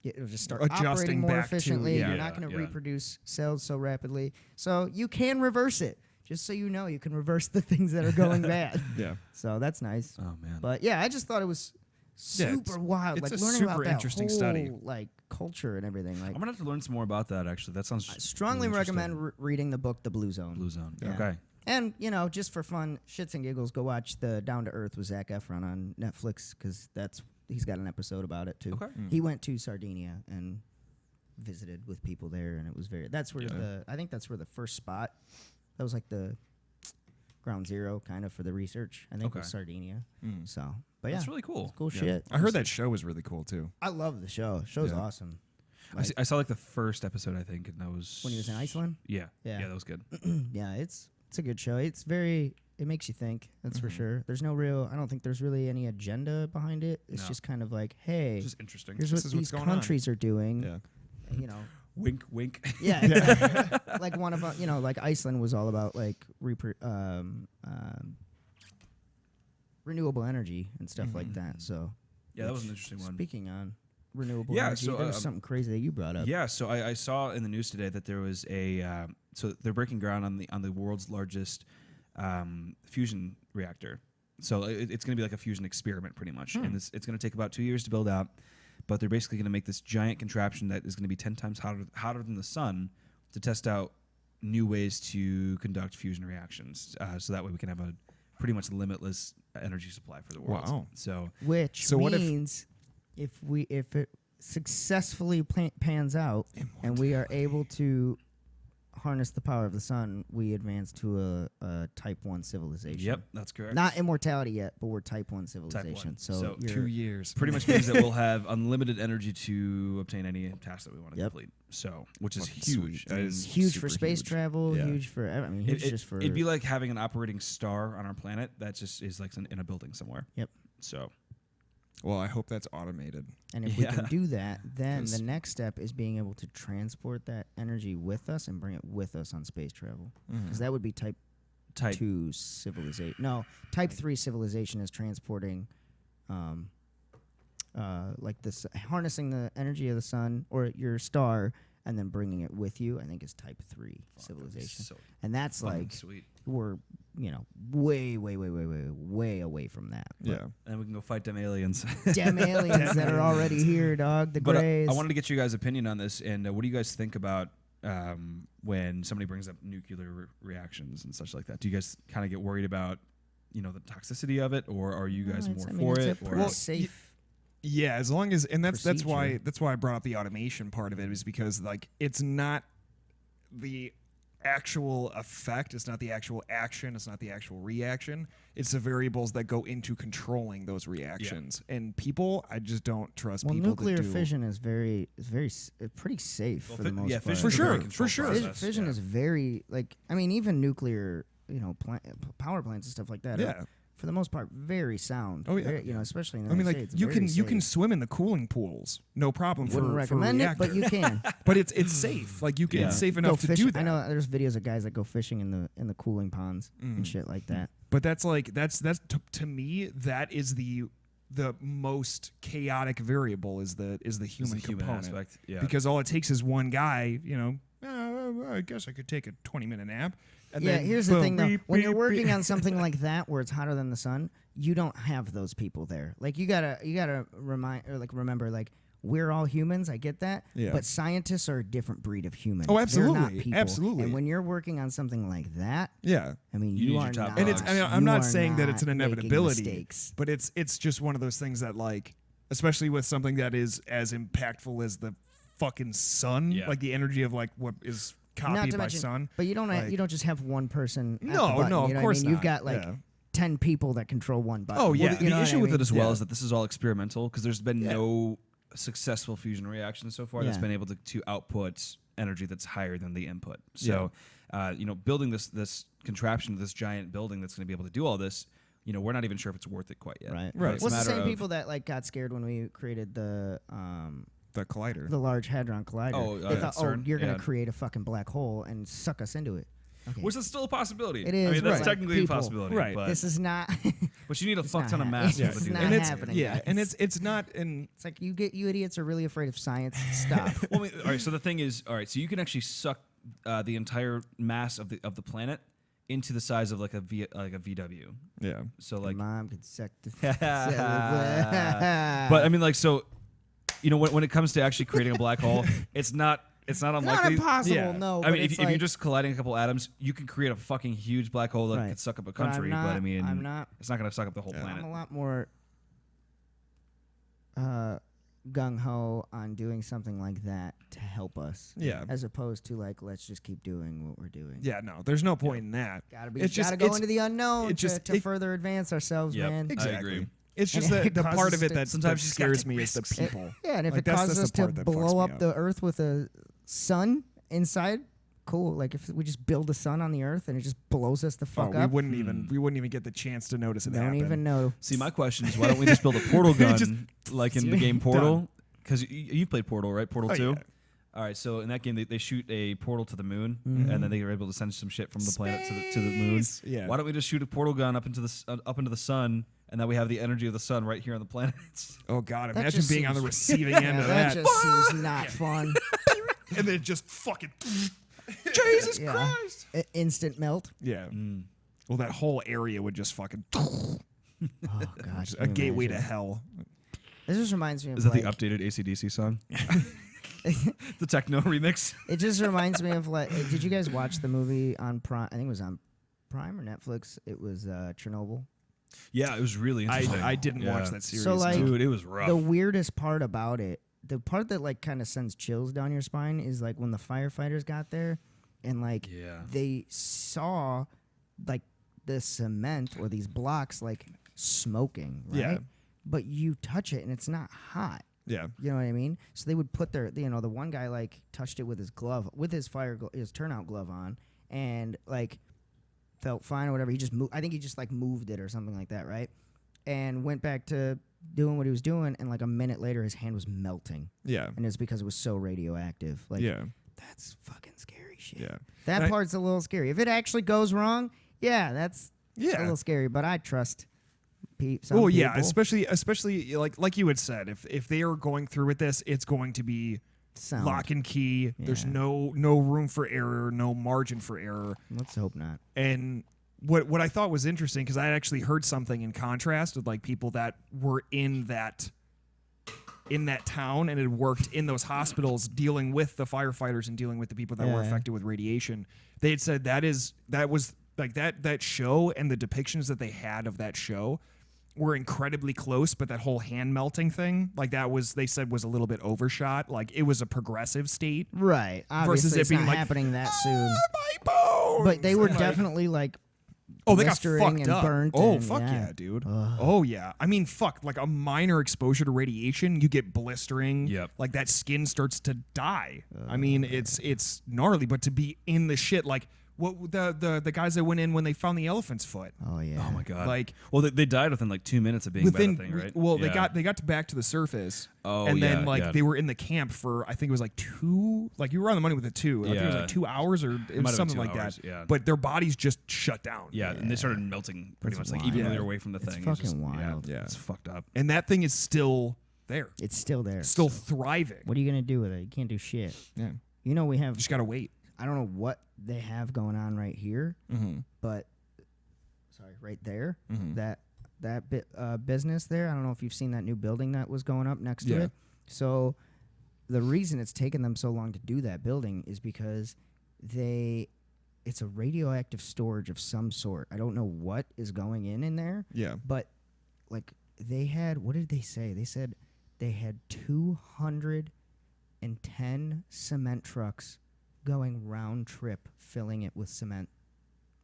it'll just start Adjusting operating more back to- efficiently. yeah. You're not going to reproduce cells so rapidly. So you can reverse it. Just so you know, you can reverse the things that are going bad. Yeah. So that's nice. Oh man. But yeah, I just thought it was super wild. it's Like a learning super about that interesting whole, study. like culture and everything. Like I'm gonna have to learn some more about that. Actually, that sounds. I strongly really recommend interesting. reading the book The Blue Zone. Blue Zone. Yeah. Okay. And just for fun, shits and giggles, go watch the Down to Earth with Zac Efron on Netflix because he's got an episode about it too. Okay. He went to Sardinia and visited with people there, and it was that's where I think that's where the first spot. That was like the ground zero kind of for the research. I think it was Sardinia. So, but yeah, That's really cool. cool shit. I heard that show was really cool too. I love the show. Show's Yeah. awesome. I saw like the first episode, I think, and that was When he was in Iceland. Yeah. Yeah. Yeah, that was good. Yeah, it's a good show. It makes you think. That's Mm-hmm. for sure. There's I don't think there's really any agenda behind it. It's No. just kind of like, hey, Just interesting. here's This what is what's these going on. countries are doing. Yeah. Wink, wink. Yeah, exactly. Like one of like Iceland was all about like renewable energy and stuff like that. So Yeah, that was an interesting one. speaking on renewable Yeah, energy, so, there was something crazy that you brought up. Yeah, so I saw in the news today that there was so they're breaking ground on the world's largest fusion reactor. So it's going to be like a fusion experiment, pretty much, and it's going to take about 2 years to build out. But they're basically going to make this giant contraption that is going to be 10 times hotter than the sun to test out new ways to conduct fusion reactions. So that way we can have a pretty much limitless energy supply for the world. Wow. So Which So what if- means if it successfully pans out and we are able to harness the power of the sun, we advance to a type 1 civilization. yep, that's correct. Not immortality yet, but we're type 1 civilization. 1. So, So you're 2 years. pretty much means that we'll have unlimited energy to obtain any task that we want to Yep. complete. So, which is Fucking huge. sweet. That is huge super for space huge. travel, Yeah. huge for huge just for It'd be like having an operating star on our planet that just is like in a building somewhere. Yep. So, Well, I hope that's automated. And if we can Yeah. do that, then 'Cause- the next step is being able to transport that energy with us and bring it with us on space travel. Because that would be type type 2 civilization. No, type 3 civilization is transporting, like this, harnessing the energy of the sun or your star and then bringing it with you. I think is type 3 civilization, so and that's fun and like sweet. we're way away from that. But Yeah. And we can go fight them aliens. damn aliens that are already here, dog. The But Greys. I wanted to get you guys' opinion on this, and what do you guys think about when somebody brings up nuclear reactions and such like that? Do you guys kind of get worried about, the toxicity of it, or are you guys more for it? It's a pretty Well, safe. Yeah, as long as, and that's why procedure. I brought up the automation part of it, is because like it's not the actual effect, it's not the actual action, it's not the actual reaction, it's the variables that go into controlling those reactions. And people, I just don't trust Well, people nuclear to do. fission is pretty safe for the most part. fission's For a very sure, controlled for sure. process, Fission yeah. is very even nuclear, power plants and stuff like that. Yeah. For the most part, very sound. Oh, yeah. Very, especially in the I mean, United like States, you very can safe. swim in the cooling pools, no problem. Wouldn't for recommend it, reactor. but you can. But it's safe. Like you can, Yeah. it's safe Go enough to fish. do that. I know there's videos of guys that go fishing in the cooling ponds and shit like that. But that's to me, that is the most chaotic variable is the human component aspect. Yeah. because all it takes is one guy. I guess I could take a 20-minute nap. And Yeah, then here's the boom, thing though. beep, When you're beep, working beep. on something like that where it's hotter than the sun, you don't have those people there. Like you gotta remember we're all humans. I get that. Yeah. But scientists are a different breed of human. Oh, They're absolutely, not people. absolutely. And when you're working on something like that, yeah. I mean, You you need are your top not. And it's, I mean, I'm you not are saying that it's an not making inevitability, mistakes. but it's just one of those things that like, especially with something that is as impactful as the fucking sun, Yeah. like the energy of like what is Not copied to by mention, sun. but you don't like- you don't just have one person. At No, the button, no, of you know course what I mean? You've not. got like Yeah. 10 people that control one button. Oh, yeah. Well, the You know what issue I with it mean? as well Yeah. is that this is all experimental because there's been Yeah. no successful fusion reaction so far that's Yeah. been able to output energy that's higher than the input. So building this contraption, this giant building that's going to be able to do all this. We're not even sure if it's worth it quite yet. Right. Right. It's Well, a it's the matter same of- people that like got scared when we created the collider. Large Hadron Collider. Oh, they thought, CERN, you're going yeah. to create a fucking black hole and suck us into it. Okay. Which is still a possibility. It is, I mean, that's right. technically People. a possibility. Right. But, This is not. but you need a it's fuck not ton of hap- mass to be able it's to do not that. and it's happening, yeah, guys. and it's not in. It's like you idiots are really afraid of science. Stop. Well, all right. So the thing is, all right. So you can actually suck the entire mass of the planet into the size of like a VW. Yeah. So Your like, mom could suck the. but I mean, like, so when it comes to actually creating a black hole, it's not not unlikely. impossible. Yeah. No. I mean, but if it's you're like- just colliding a couple atoms, you can create a fucking huge black hole that Right. could suck up a But I'm country. But I not- mean, I'm not. it's not going to suck up the whole Yeah. planet. I'm a lot more gung ho on doing something like that to help us. Yeah. As opposed to like, let's just keep doing what we're doing. Yeah. No, there's no point in that. It's just gotta go into the unknown to it- further advance ourselves, Yep. man. Exactly. agree. It's just And the it part causes of it to- that Sometimes sometimes you just gotta scares take me is the risks. people. Yeah, and if Like, it that's causes the us to part that fucks blow me up the Earth with a sun inside, cool. Like if we just build a sun on the Earth and it just blows us the fuck we up, wouldn't even get the chance to notice it don't happen. even know. See, my question is, why don't we just build a portal gun Just- like in the game Portal? Because you played Portal, right? Portal Oh, 2? yeah. All right, so in that game, they shoot a portal to the moon, Mm-hmm. and then they are able to send some shit from the planet to the moon. Space. Yeah. Why don't we just shoot a portal gun up into the sun, and then we have the energy of the sun right here on the planet? Oh God! That Imagine just being on the seems- receiving end Yeah, of that that, just seems not fun. and then just fucking Jesus Yeah. Christ! Instant melt. Yeah. Well, that whole area would just fucking Oh gosh, a gateway to hell. This just reminds me of Is that like, the updated AC/DC song? The techno remix. It just reminds me of like, did you guys watch the movie on Prime? I think it was on Prime or Netflix. It was Chernobyl. Yeah, it was really interesting. I didn't Yeah. watch that series. So, like, Dude, it was rough. The weirdest part about it, the part that like kind of sends chills down your spine, is like when the firefighters got there, and like Yeah. they saw like the cement or these blocks like smoking, right? Yeah. But you touch it and it's not hot. Yeah. You know what I mean? So they would put the one guy like touched it with his glove, with his his turnout glove on, and like felt fine or whatever. He just moved. I think he just like moved it or something like that, right? And went back to doing what he was doing, and like a minute later, his hand was melting, Yeah. and it's because it was so radioactive. Like, Yeah. that's fucking scary shit. Yeah. That And part's a little scary. If it actually goes wrong, yeah, that's a Yeah. little scary. But I trust some Oh yeah, people. especially like you had said, if they are going through with this, it's going to be Sound. lock and key. There's Yeah. no room for error, no margin for error. Let's hope not. And what I thought was interesting, because I had actually heard something in contrast with like people that were in that town and had worked in those hospitals dealing with the firefighters and dealing with the people that were Yeah. affected with radiation. They had said that was like that show, and the depictions that they had of that show were incredibly close, but that whole hand melting thing, like that was, they said, was a little bit overshot. Like it was a progressive state. Right. Obviously, Versus it it's being not like, happening that soon. My bones! But they were Like, definitely like oh, they got blistering fucked and up. burnt. Oh, and, fuck yeah. yeah, dude. Ugh. Oh yeah. I mean, fuck. Like a minor exposure to radiation, you get blistering. Yep. Like that skin starts to die. I mean, it's gnarly. But to be in the shit, like what the guys that went in when they found the elephant's foot. Oh yeah. Oh my god. Like well, they died within like 2 minutes of being within by the thing, right? well, Yeah. they got back to the surface. Oh, and then yeah, like yeah. they were in the camp for, I think it was like 2. Like you were on the money with the 2. I think it was Yeah. like 2 hours or it might have was been something 2 like hours, that. yeah. But their bodies just shut down. Yeah, and they started melting pretty That's much, like wild. even when Yeah. they were away from the It's thing. fucking just, wild. Yeah. It's fucked up. And that thing is still there. It's still there. Still thriving. What are you gonna do with it? You can't do shit. Yeah. You know we have. Just gotta wait. I don't know what they have going on right here, Mm-hmm. but sorry, right there. Mhm. That bit business there. I don't know if you've seen that new building that was going up next to Yeah. it. So the reason it's taken them so long to do that building is because it's a radioactive storage of some sort. I don't know what is going in there, Yeah. but like they had, what did they say? They said they had 210 cement trucks going round trip filling it with cement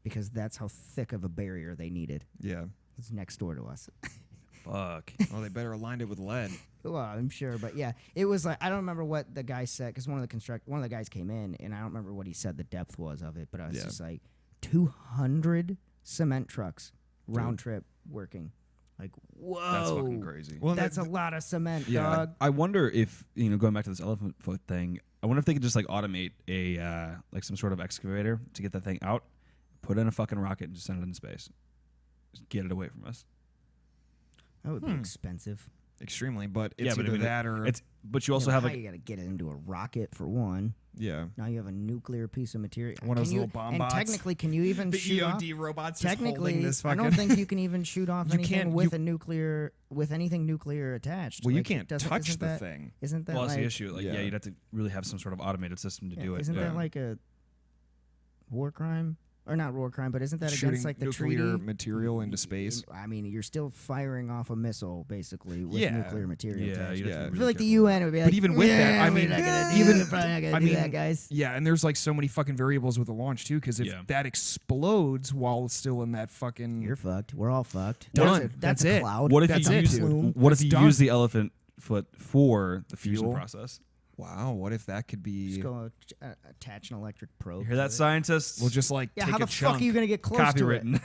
because that's how thick of a barrier they needed. Yeah. It's next door to us. Fuck. Well, they better aligned it with lead. Well, I'm sure, but yeah, it was like I don't remember what the guy said because one of the guys came in and I don't remember what he said the depth was of it, but I was just like 200 cement trucks round trip working. Like, whoa, That's fucking crazy. Well, that's a lot of cement, dog. I wonder if going back to this elephant foot thing. I wonder if they could just like automate a like some sort of excavator to get that thing out, put in a fucking rocket, and just send it into space. Just get it away from us. That would be expensive. Extremely, but it's but either that or But you also Yeah, have but like how you got to get it into a rocket for one. yeah. Now you have a nuclear piece of material. One of those Can you- little bomb and bots. technically, can you even The shoot off? EOD robots Technically, just holding this I fucking. don't think you can even shoot off You anything can't- with you- a nuclear with anything nuclear attached. Well, you Like, can't doesn't- touch isn't the that- thing. Isn't that well, that's like the issue. Like, Yeah. you'd have to really have some sort of automated system to do it. Isn't that like a war crime? Or not war crime, but isn't that Shooting against like the nuclear treaty? material into space. I mean, you're still firing off a missile basically with Yeah. nuclear material. Yeah, attached. you'd have to Yeah. be I really feel like the careful. UN would be But like, even with that, I we're mean, not gonna do even- that. Probably not gonna I do mean, that, guys. Yeah, and there's like so many fucking variables with the launch too, because if Yeah. that explodes while it's still in that fucking You're fucked. We're all fucked. Done. That's That's a it. cloud. What if That's you it, use dude. plume. what if That's you done. use the elephant foot for the fusion Fuel? process? wow, what if that could be? Just go attach an electric probe. You hear to that, it. scientists? We'll just like Yeah, take how a the chunk. fuck are you gonna get close to it? Copywritten.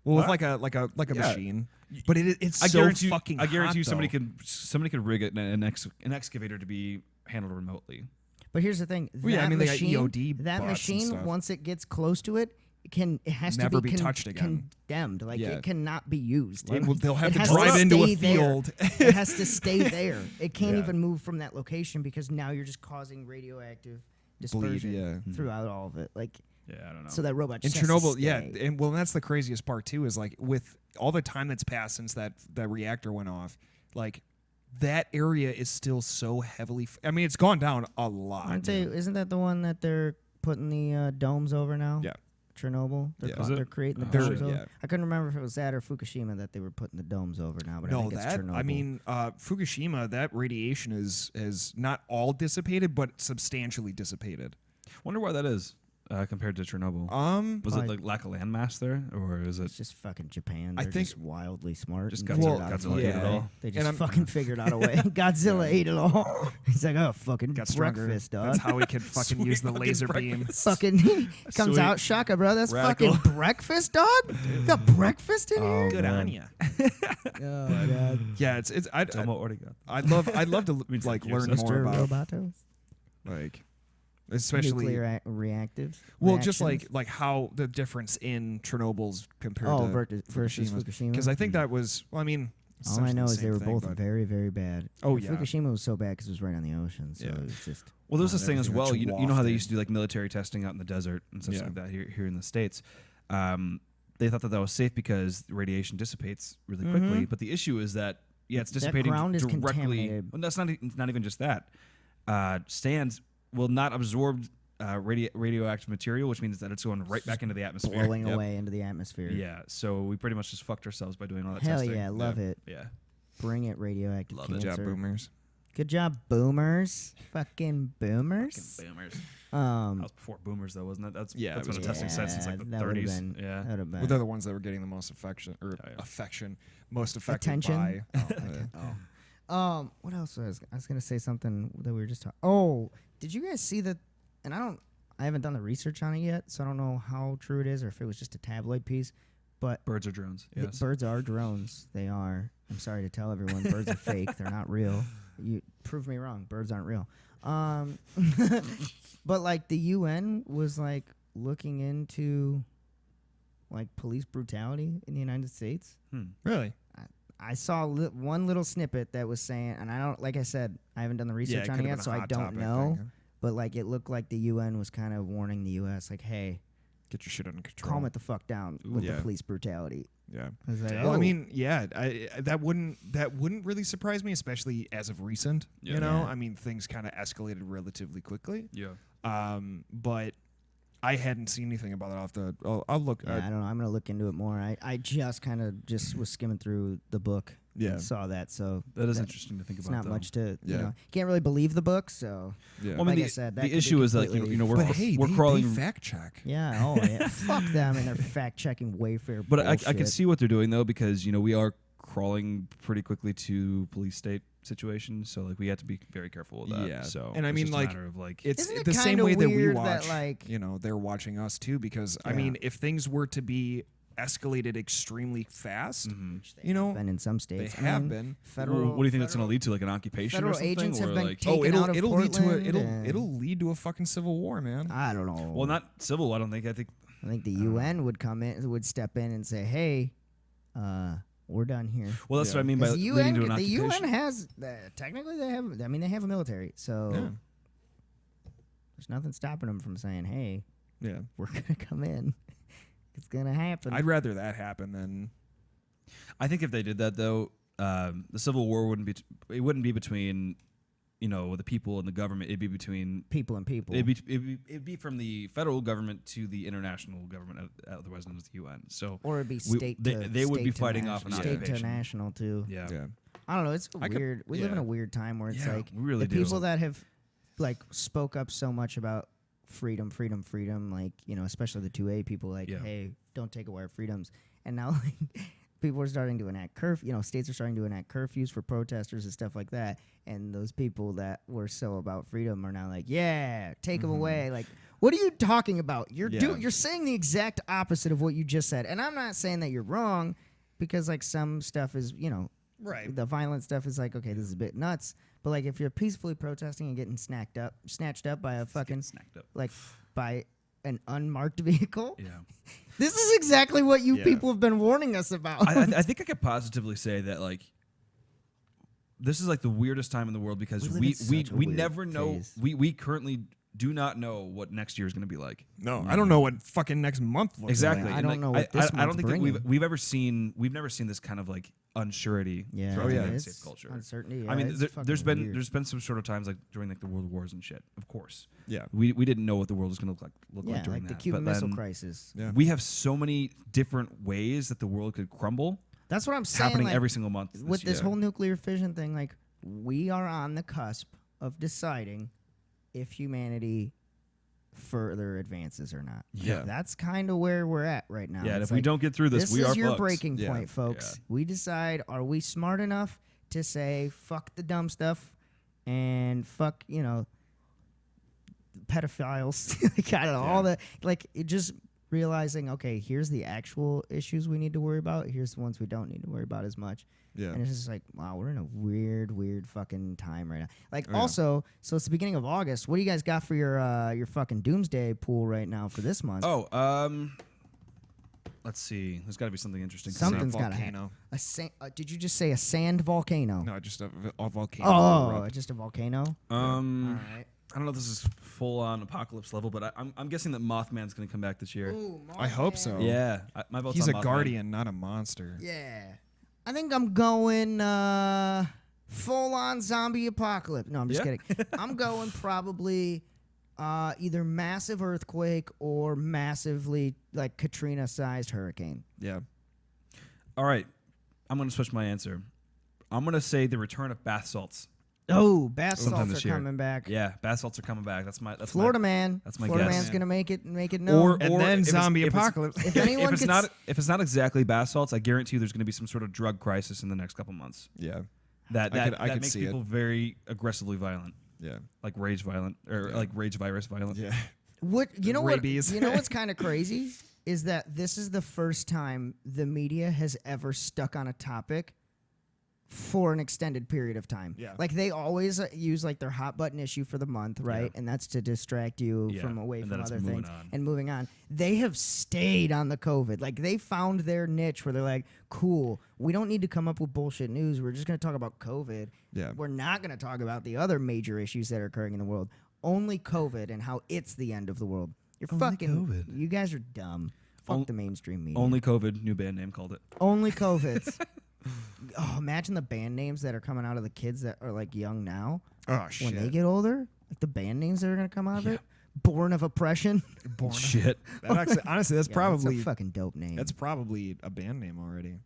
Well, with What? like a Yeah. machine, but it's I so guarantee. fucking. I guarantee hot, you somebody though. could rig it an excavator to be handled remotely. But here's the thing. Well, yeah, that I mean, they got machine, EOD that bots and machine, stuff. once it gets close to it, it has Never to be, be touched again. condemned. Like Yeah. it cannot be used. They'll have It to has drive into a stay there. field. It has to stay there. It can't Yeah. even move from that location because now you're just causing radioactive dispersion yeah. throughout all of it. Like Yeah, I don't know. so that robot In just has to Chernobyl, yeah, stay. and well, that's the craziest part too. Is like with all the time that's passed since that reactor went off, like that area is still so heavily. I mean, it's gone down a lot. Aren't they? Isn't that the one that they're putting the domes over now? Yeah. Chernobyl. They're, Yeah. ca- Is it? they're creating the Oh, domes shit. over. Yeah. I couldn't remember if it was that or Fukushima that they were putting the domes over now, but I No, think it's that Chernobyl. I mean, Fukushima, that radiation is not all dissipated, but substantially dissipated. Wonder why that is compared to Chernobyl. Was it Probably- like lack of landmass there, or is it it's just fucking Japan. I They're think- just wildly smart. just and Godzilla, figured out a Godzilla fucking ate it yeah. all? way. They And just I'm- fucking figured out a way. Godzilla ate it all. He's like, oh, fucking Got stronger. breakfast, dog. That's how he could fucking use the Sweet laser fucking beam. Fucking comes Sweet. out, Shaka, bro. That's Radical. fucking breakfast, dog. You got breakfast in here. Good on ya. Oh, God. Yeah, it's Tomo already got that. I'd love to Means like like learn yourself. more Mr. about Roboto. like especially Nuclear reactives. well just reactions. like how the difference in Chernobyl's compared Oh, to versus Fukushima. because I think that was well I mean All I essentially know the is they same were thing, both but- very, very bad. Oh, And yeah. Fukushima was so bad because it was right on the ocean. So Yeah. it was just. Well, there's Oh, this thing as everything well. that's You know how they wafted. used to do like military testing out in the desert and stuff Yeah. like that here in the States. They thought that was safe because radiation dissipates really quickly. But the issue is that it's dissipating ground is directly. contaminated. Well, that's not even just that. Stands will not absorb radioactive material, which means that it's going right back into the atmosphere. blowing Yep. away into the atmosphere. Yeah, so we pretty much just fucked ourselves by doing all that Hell testing. yeah, love it. Yeah. Bring it, radioactive Love it. Good cancer. job, boomers. Good job, boomers. Fucking boomers. Boomers. That Um, was before boomers, though, wasn't it? That's Yeah, that's it been a was testing before. set since like the that would've 30s. been- Yeah. that would've been- Well, they're the ones that were getting the most affection, most affected Attention? by. What else was I was gonna say something that we were just talking. Oh, did you guys see that? And I haven't done the research on it yet, so I don't know how true it is or if it was just a tabloid piece. But Birds are drones. the Yes. birds are drones. They are. I'm sorry to tell everyone, birds are fake. They're not real. You prove me wrong. Birds aren't real. But like the UN was like looking into like police brutality in the United States. Really? I saw one little snippet that was saying, and I don't, like I said, I haven't done the research on it yet, so I don't know. But like, it looked like the UN was kind of warning the U.S. like, "Hey, Get your shit under control. calm it the fuck down with Yeah. the police brutality." Yeah. I was like, Well, I "Oh." mean, yeah, that wouldn't really surprise me, especially as of recent. Yeah. You know, Yeah. I mean, things kind of escalated relatively quickly. Yeah. But I hadn't seen anything about it off the. I'll look. yeah, I don't know. I'm gonna look into it more. I just kind of just was skimming through the book. Yeah. And saw that. So That is interesting to think it's about. not though. much to Yeah. you know. Can't really believe the book. So yeah. Well, I mean, like I said, that the could be issue is like completely we're but hey, we're they crawling. fact check. yeah. Oh yeah. Fuck them and their fact checking Wayfair. But I bullshit. can see what they're doing though, because we are crawling pretty quickly to police state situations. So like we have to be very careful with that. Yeah. So And I mean, just a like, matter of, like, it's Isn't it the same kinda way that we weird watch. that, like- they're watching us too. Because I Yeah. mean, if things were to be escalated extremely fast, They you know, have been in some they states. have been. Federal. what do you think that's going to lead to? Like an occupation federal or something? agents have or been like, taken out of it'll lead to Portland it'll and- it'll lead to a fucking civil war, man. I don't know. well, not civil. I don't think. I think I think the UN would come in, would step in and say, "Hey, we're done here." Well, that's Yeah. what I mean by 'Cause leading to an the occupation. UN has technically they have. I mean, they have a military, so Yeah. there's nothing stopping them from saying, "Hey, Yeah. we're gonna come in. It's gonna happen." I'd rather that happen than I think if they did that, though, the Civil War wouldn't be. It wouldn't be between, the people and the government. It'd be between. people and people. It'd be from the federal government to the international government, otherwise known as the UN. So, or it'd be we- state. they- to, they would be state to fighting off national- an state to occupation. national too. yeah. yeah. I don't know. It's I could- weird. We live in yeah. a weird time where it's Yeah, like we really the do. people that have like spoke up so much about freedom, like, especially the 2A people, like, Yeah. hey, don't take away our freedoms. And now like, people are starting to enact states are starting to enact curfews for protesters and stuff like that. And those people that were so about freedom are now like, yeah, take them away. Like, what are you talking about? You're saying the exact opposite of what you just said. And I'm not saying that you're wrong, because like some stuff is, Right. the violent stuff is like, okay, this is a bit nuts. But like if you're peacefully protesting and getting snatched up by a fucking Snacked up. like by an unmarked vehicle, Yeah. this is exactly what you Yeah. people have been warning us about. I think I could positively say that, like, this is like the weirdest time in the world because We live we in such a weird never know. phase. We currently do not know what next year is going to be like. No, I don't know what fucking next month looks Exactly. like. I And, don't like, know what this I don't month's think that bringing. we've never seen this kind of like unsurety Yeah, throughout the United it's States culture. uncertainty. Yeah, I mean, it's there's fucking been weird. there's been some sort of times like during like the world wars and shit. Of course, Yeah. we didn't know what the world was going to look like during like that. the Cuban but Missile then Crisis. Yeah. we have so many different ways that the world could crumble That's what I'm saying. happening like, every single month with this year. whole nuclear fission thing. Like, we are on the cusp of deciding if humanity further advances or not. Yeah. That's kind of where we're at right now. Yeah, and It's if we like, don't get through this, we is are your fucked. breaking Yeah. point, folks. Yeah. We decide, are we smart enough to say fuck the dumb stuff and fuck, pedophiles? Like, I don't know, all the just realizing, okay, here's the actual issues we need to worry about. Here's the ones we don't need to worry about as much. Yeah. And it's just like, wow, we're in a weird fucking time right now. Like, Oh, yeah. also, so it's the beginning of August. What do you guys got for your fucking doomsday pool right now for this month? Oh, let's see. There's got to be something interesting. to say. Something's got to volcano. happen. Did you just say a sand volcano? No, just a volcano. Oh, erupt. just a volcano? All right. I don't know if this is full on apocalypse level, but I'm guessing that Mothman's going to come back this year. Ooh, I hope so. Yeah, my vote's He's on a Mothman. guardian, not a monster. Yeah. I think I'm going full on zombie apocalypse. No, I'm just Yeah? kidding. I'm going probably either massive earthquake or massively like Katrina sized hurricane. Yeah. All right, I'm going to switch my answer. I'm going to say the return of bath salts. Oh, bath Sometime salts this are year. coming back. Yeah, bath salts are coming back. That's Florida man. that's my Florida guess. man's gonna make it known. Or And then if it's- zombie if it's- apocalypse. if anyone if it's not exactly bath salts, I guarantee you there's going to be some sort of drug crisis in the next couple months. Yeah. That I that could makes see people very aggressively violent, Yeah. like rage violent or Yeah. like rage virus violent. Yeah. What you know? Rabies. What you know? What's kind of crazy is that this is the first time the media has ever stuck on a topic for an extended period of time. Yeah. Like they always use like their hot button issue for the month, right? Yeah. And that's to distract you Yeah, from away and from then it's other moving things on. and moving on. They have stayed on the COVID. Like they found their niche where they're like, cool, we don't need to come up with bullshit news. We're just going to talk about COVID. Yeah. We're not going to talk about the other major issues that are occurring in the world. Only COVID and how it's the end of the world. You're Only fucking. COVID. You guys are dumb. Fuck the mainstream media. Only COVID, new band name called it. Only COVIDs. Oh, imagine the band names that are coming out of the kids that are like young now. Oh shit. When they get older, like the band names that are gonna come out of it. Born of Oppression. Born. Shit. That actually, honestly, that's Yeah, probably that's a fucking dope name. that's probably a band name already.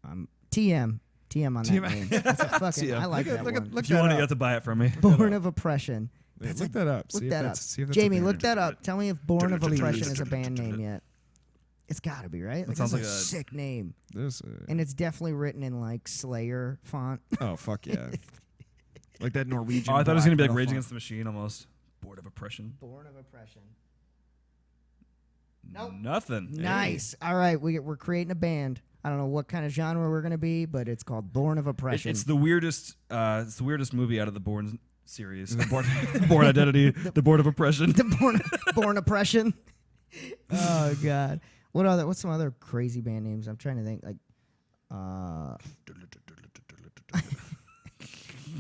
TM on that TM. name. That's a fucking. TM. I like that look one. at look If you that want to, up. you have to buy it from me. Born of Oppression. Yeah, That's look that up. Look See if that up. that's- see if that's a Jamie, band look name. that up. Tell me if Born of Oppression is a band name yet. It's got to be, right? That sounds that's like a a- sick name. This. And it's definitely written in like Slayer font. Oh fuck yeah! Like that Norwegian. Oh, I thought it was gonna be like black Rage metal Against the Machine almost. Board of Oppression. Born of Oppression. Nope. Nothing. Nice. All right, we're creating a band. I don't know what kind of genre we're gonna be, but it's called Born of Oppression. It's the weirdest. It's the weirdest movie out of the Bourne series. Born Identity. The Board of Oppression. the Born Oppression. Oh God. What's some other crazy band names? I'm trying to think. Like,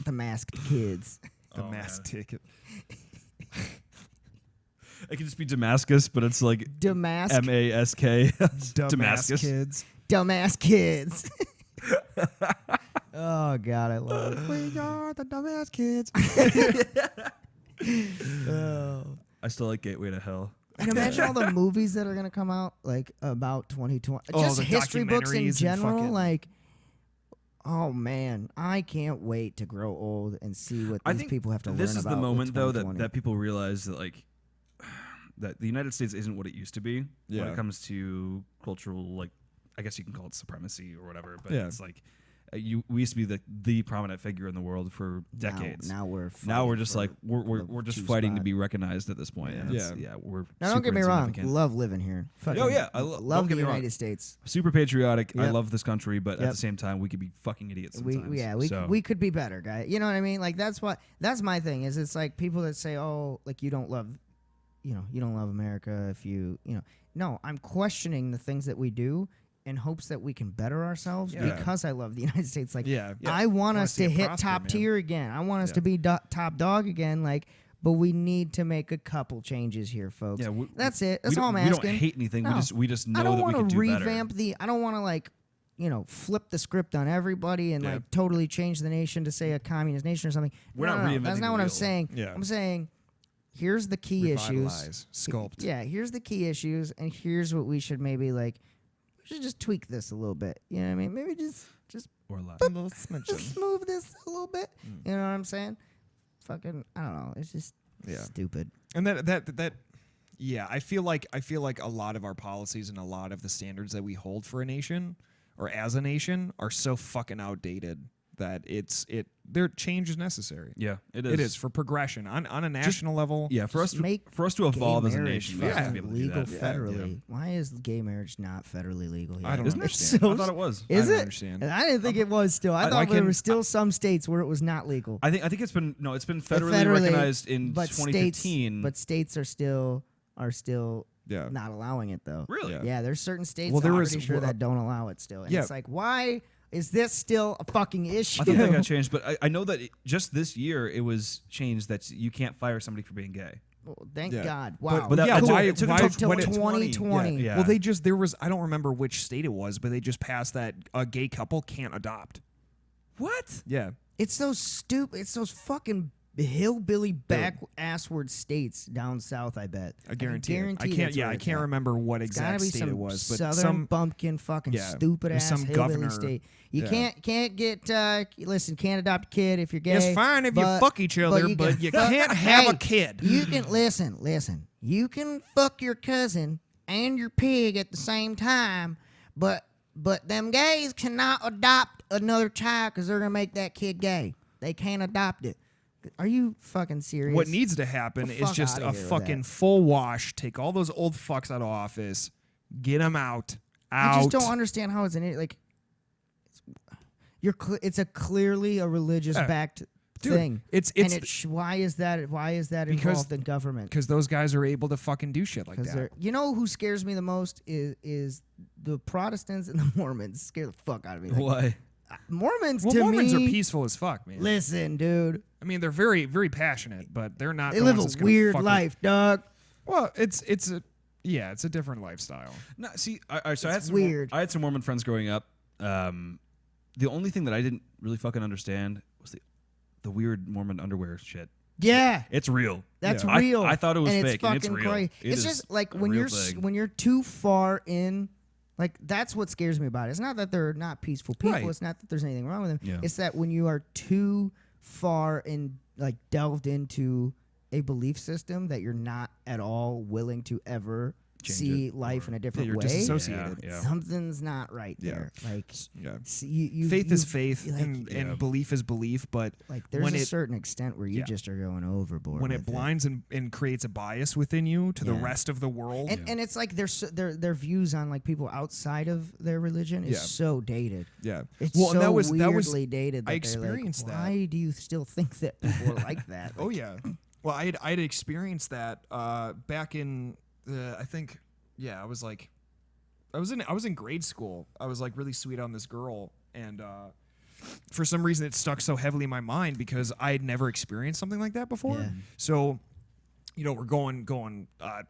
the Masked Kids. The mask ticket. It could just be Damascus, but it's like Damask. Mask. Damascus. Kids. Dumbass Kids. Oh God, I love it. We are the dumbass kids. Oh. I still like Gateway to Hell. And imagine all the movies that are gonna come out like about 2020. Oh, Just the history books in documentaries and general. fucking- Like, oh man, I can't wait to grow old and see what these people have to learn about. This is the moment with though 2020. that people realize that like that the United States isn't what it used to be when Yeah. it comes to cultural, like, I guess you can call it supremacy or whatever, but Yeah. it's like we used to be the prominent figure in the world for decades. Now we're just for like we're the just two fighting to spot. be recognized at this point. And Yeah. we're Now don't super get me wrong, insignificant. love living here. Fucking Oh, yeah, love don't get the me wrong. United States. Super patriotic. I Yep. love this country, but at Yep. the same time, we could be fucking idiots We sometimes. we could be better, guys. You know what I mean? Like that's my thing is it's like people that say, oh, like you don't love America if you know. No, I'm questioning the things that we do in hopes that we can better ourselves Yeah. because I love the United States. Like Yeah. I want Wanna us see to it hit prosper, top man. tier again. I want us Yeah. to be top dog again. Like, but we need to make a couple changes here, folks. Yeah, that's it. That's we all I'm don't- asking. We don't hate anything. No. We just know I don't that we want could to do revamp better. I don't want to like, flip the script on everybody and Yeah. like totally change the nation to say a communist nation or something. We're not No. reinventing That's the not what I'm wheel. saying. Yeah. I'm saying here's the key Revitalize, issues. sculpt. Yeah, here's the key issues, and here's what we should maybe like. We should just tweak this a little bit. You know what I mean? Maybe just Or less. A little smidgen. smooth this a little bit. You know what I'm saying? Fucking, I don't know. It's just Yeah. stupid. And that yeah, I feel like a lot of our policies and a lot of the standards that we hold for a nation or as a nation are so fucking outdated that their change is necessary. Yeah, it is. It is for progression on a national level. Yeah, for us Just make to evolve gay as a marriage nation, we have to fucking be able to do legal that. federally. Yeah. Why is gay marriage not federally legal here? I don't Isn't it? understand. So I thought it was. Is I don't it? understand. And I didn't think it was still. I I thought there can- were still some states where it was not legal. I think it's been federally, Federally, recognized in but 2015. states are still Yeah. not allowing it though. Really? Yeah. Yeah, there's certain states Well, I'm there was- pretty sure well, that don't allow it still. And yeah. it's like, why is this still a fucking issue? I thought that got changed, but I know that just this year it was changed that you can't fire somebody for being gay. Well, thank Yeah. God. Wow. but that- yeah, it took- why? it took why until Till what it- 2020. Yeah. Well, there was I don't remember which state it was, but they just passed that a gay couple can't adopt. What? Yeah. It's those stupid. It's those fucking hillbilly back assward states down south. I bet. I guarantee. can I guarantee can't. that's Yeah, where I it's can't at. remember what It's gotta exact be state some it was, but southern some bumpkin fucking yeah, stupid there's ass some hillbilly governor- state. You yeah. can't get listen. Can't adopt a kid if you're gay. It's fine if you but- fuck each other, but you can't have a Hey, kid. You can listen. You can fuck your cousin and your pig at the same time, but them gays cannot adopt another child because they're gonna make that kid gay. They can't adopt it. Are you fucking serious? What needs to happen The is fuck just outta a here with fucking that. full wash. Take all those old fucks out of office. Get them out. I just don't understand how it's like. It's a clearly a religious backed thing. It's Why is that Because- involved in government? because those guys are able to fucking do shit like that. You know who scares me the most is the Protestants and the Mormons. Scare the fuck out of me. Like, Why? Mormons Well, to Mormons me, are peaceful as fuck, man. listen, dude, I mean, they're very, very passionate, but they're not. they the live ones that's a gonna weird fucking- life, dog. Well, it's a different lifestyle. No, see, so I had It's some weird. I had some Mormon friends growing up. The only thing that I didn't really fucking understand was the weird Mormon underwear shit. Yeah, It's real. that's Yeah. real. I thought it was and fake, It's and it's fucking real. crazy. It It's is just like a when real you're thing. when you're too far in. Like that's what scares me about it. It's not that they're not peaceful people. Right. It's not that there's anything wrong with them. Yeah. It's that when you are too far in, like delved into a belief system that you're not at all willing to ever see life in a different you're way. disassociated. Yeah. Something's not right there. Like, Faith is faith, like, and belief is belief. But like, there's a certain extent where you just are going overboard. When it blinds and creates a bias within you to the rest of the world, and it's like their views on like people outside of their religion is so dated. Yeah, it's well, so and that was weirdly dated. That I experienced like, that. Why do you still think that people are like that? Oh yeah. Well, I'd experienced that back in I think I was in grade school. I was like really sweet on this girl, and for some reason it stuck so heavily in my mind because I had never experienced something like that before. Yeah. So, we're going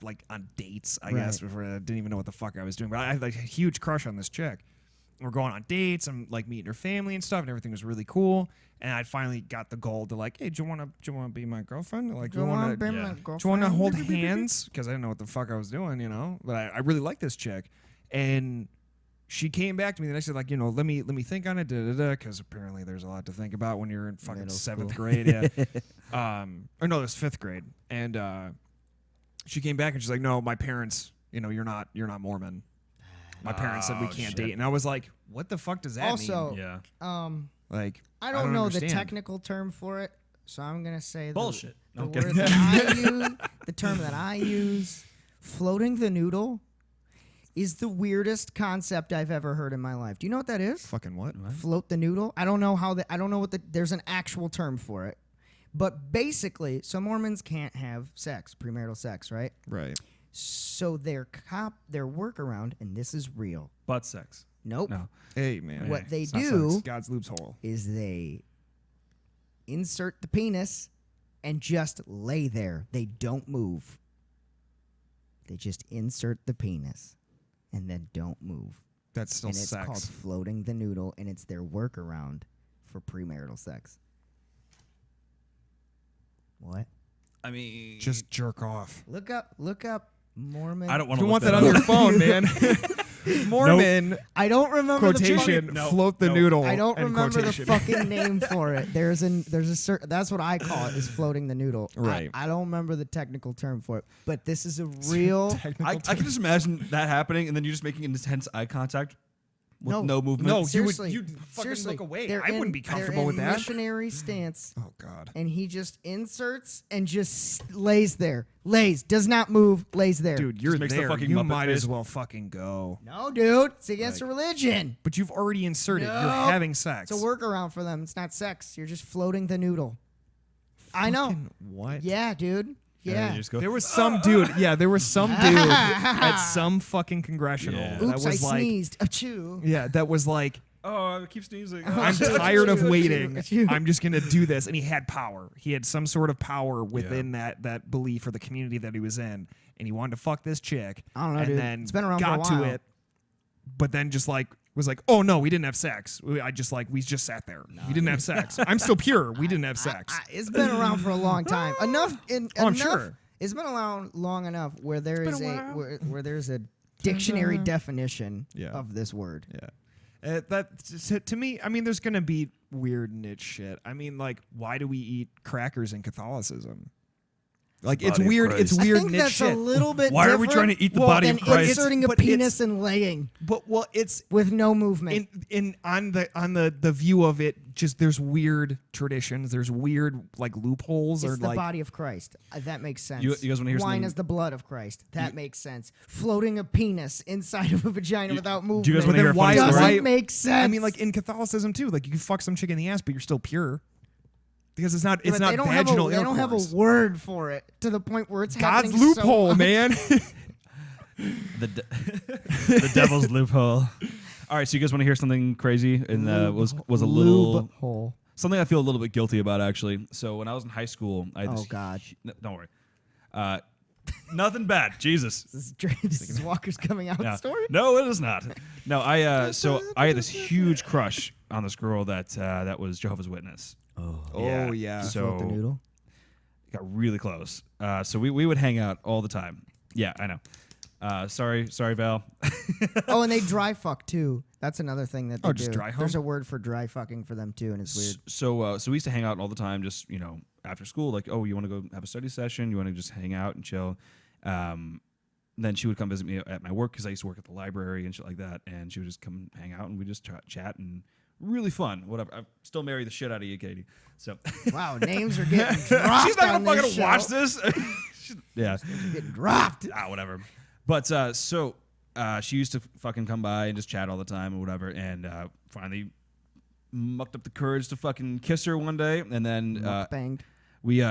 like on dates, I guess. Before I didn't even know what the fuck I was doing, but I had like a huge crush on this chick. We're going on dates. I'm like meeting her family and stuff, and everything was really cool. And I finally got the goal to like, hey, do you wanna be my girlfriend? Like, do you wanna hold hands? Because I didn't know what the fuck I was doing, But I really like this chick, and she came back to me the next day like, let me think on it, because apparently there's a lot to think about when you're in fucking seventh grade, or no, it was 5th grade, and she came back and she's like, no, my parents, you're not Mormon. My parents said we can't date, and I was like, what the fuck does that mean? Also, Like, I don't know understand. the technical term for it, so I'm gonna say bullshit. The word that I use, the term that I use, floating the noodle, is the weirdest concept I've ever heard in my life. Do you know what that is? Fucking what? Float the noodle. I don't know how. I don't know what there's an actual term for it, but basically, so Mormons can't have sex, premarital sex, right? Right. So their workaround, and this is real. Butt sex. Nope. No. Hey, man. What they It's not do sex. God's loophole. is they insert the penis and just lay there. They don't move. They just insert the penis and then don't move. That's still and it's sex. called floating the noodle, and it's their workaround for premarital sex. What? I mean, just jerk off. Look up Mormon. I don't want You to want that on your phone, man. Mormon. Nope. I don't remember quotation. the Float the noodle. I don't remember quotation. the fucking name for it. There's a certain. That's what I call it. Is floating the noodle. Right. I don't remember the technical term for it, but this is a real. I can just imagine that happening, and then you just making intense eye contact with no movement. No, Seriously, you'd fucking seriously, look away. they're I wouldn't be comfortable with in that. missionary stance. Oh God. And he just inserts and just lays there. Does not move, lays there. Dude, you're makes the there. fucking You Muppet might as face. well fucking go. No, dude. It's against the religion. But you've already inserted. No. You're having sex. It's a workaround for them. It's not sex. You're just floating the noodle. I know. Fucking what? Yeah, dude. Yeah. You just go, There was some dude. Yeah, there was some dude at some fucking congressional Yeah. that Oops, was I like, sneezed. Achoo. yeah, that was like, oh, I keep sneezing. I'm tired of Achoo, waiting. achoo. I'm just gonna do this. And he had power. He had some sort of power within that belief or the community that he was in, and he wanted to fuck this chick. I don't know, and dude. then It's been around for got a while. to it, but then just like was like, oh no, we didn't have sex. We just sat there. We didn't have sex. I'm still pure. We didn't have sex. It's been around for a long time. Enough. I'm sure. It's been around long enough where there is been a a while. where there's a dictionary definition Yeah. of this word. Yeah. To me, I mean, there's gonna be weird niche shit. I mean, like, why do we eat crackers in Catholicism? Like, it's body of weird. Christ. It's weird I think niche that's shit. a little bit. Why are we different trying to eat the Well, body than of Christ? inserting a But it's- penis and laying But it's with no movement? on the view of it. Just there's weird traditions. There's weird like loopholes It's or the like body of Christ. That makes sense. You guys wanna hear Wine something- is the blood of Christ. That makes sense. Floating a penis inside of a vagina without movement. do you guys wanna hear a Then why- funny doesn't story? make sense. I mean, like in Catholicism too. Like you can fuck some chick in the ass, but you're still pure because it's not Yeah, but not they don't vaginal They don't have a intercourse. word for it to the point where it's God's happening loophole, so man. the devil's loophole. All right, so you guys want to hear something crazy? And was a little hole. something I feel a little bit guilty about actually. So when I was in high school, I had Oh this God, No, don't worry. Nothing bad. Jesus. this is Walker's coming out No. story. No, it is not. No, I had this huge crush on this girl that was Jehovah's Witness. Oh yeah. Float the So noodle. got really close. So we would hang out all the time. Yeah, I know. Sorry, Val. Oh, and they dry fuck too. That's another thing that they just do. dry hump? There's a word for dry fucking for them too, and it's weird. So we used to hang out all the time, just after school. Like, oh, you want to go have a study session? You want to just hang out and chill? then she would come visit me at my work because I used to work at the library and shit like that. And she would just come hang out and we just chat and really fun. Whatever. I still marry the shit out of you, Katie. So wow, names are getting dropped. She's not on gonna this fucking watch this. Yeah. Getting dropped. Whatever. But so she used to fucking come by and just chat all the time or whatever. And finally mucked up the courage to fucking kiss her one day. And then Banged. we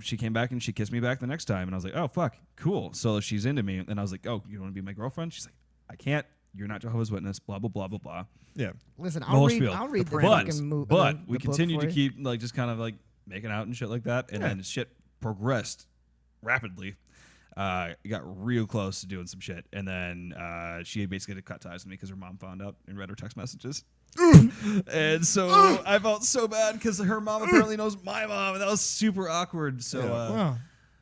she came back and she kissed me back the next time. And I was like, oh, fuck, cool. So she's into me. And I was like, oh, you want to be my girlfriend? She's like, I can't. You're not Jehovah's Witness, blah, blah, blah, blah, blah. Yeah. Listen, The whole I'll spiel. read the But fucking movie. we continued to keep like just kind of like making out and shit like that. And then shit progressed rapidly. It got real close to doing some shit. And then she basically had to cut ties with me because her mom found out and read her text messages. And so I felt so bad because her mom apparently knows my mom, and that was super awkward. So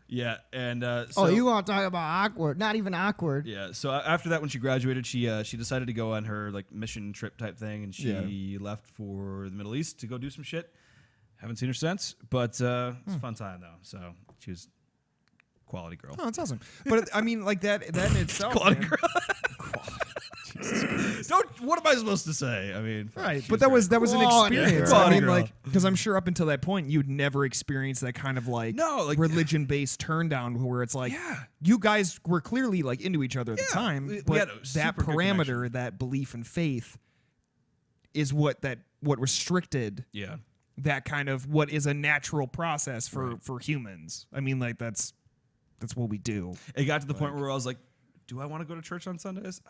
yeah, and so, you want to talk about awkward? Not even awkward. yeah. So after that, when she graduated, she decided to go on her like mission trip type thing, and she left for the Middle East to go do some shit. Haven't seen her since, but it's a fun time though. So she was quality girl. Oh, that's awesome. But I mean, like that in itself. Quality man. girl. What am I supposed to say? I mean, Right, but that was an Quality experience. girl. I mean, Quality like, because I'm sure up until that point, you'd never experienced that kind of like, religion-based turn down where it's like, you guys were clearly like into each other at the time, we but had a that super good parameter, connection. that belief and faith, is what restricted that kind of what is a natural process for humans. I mean, like that's what we do. It got to the point where I was like, do I want to go to church on Sundays?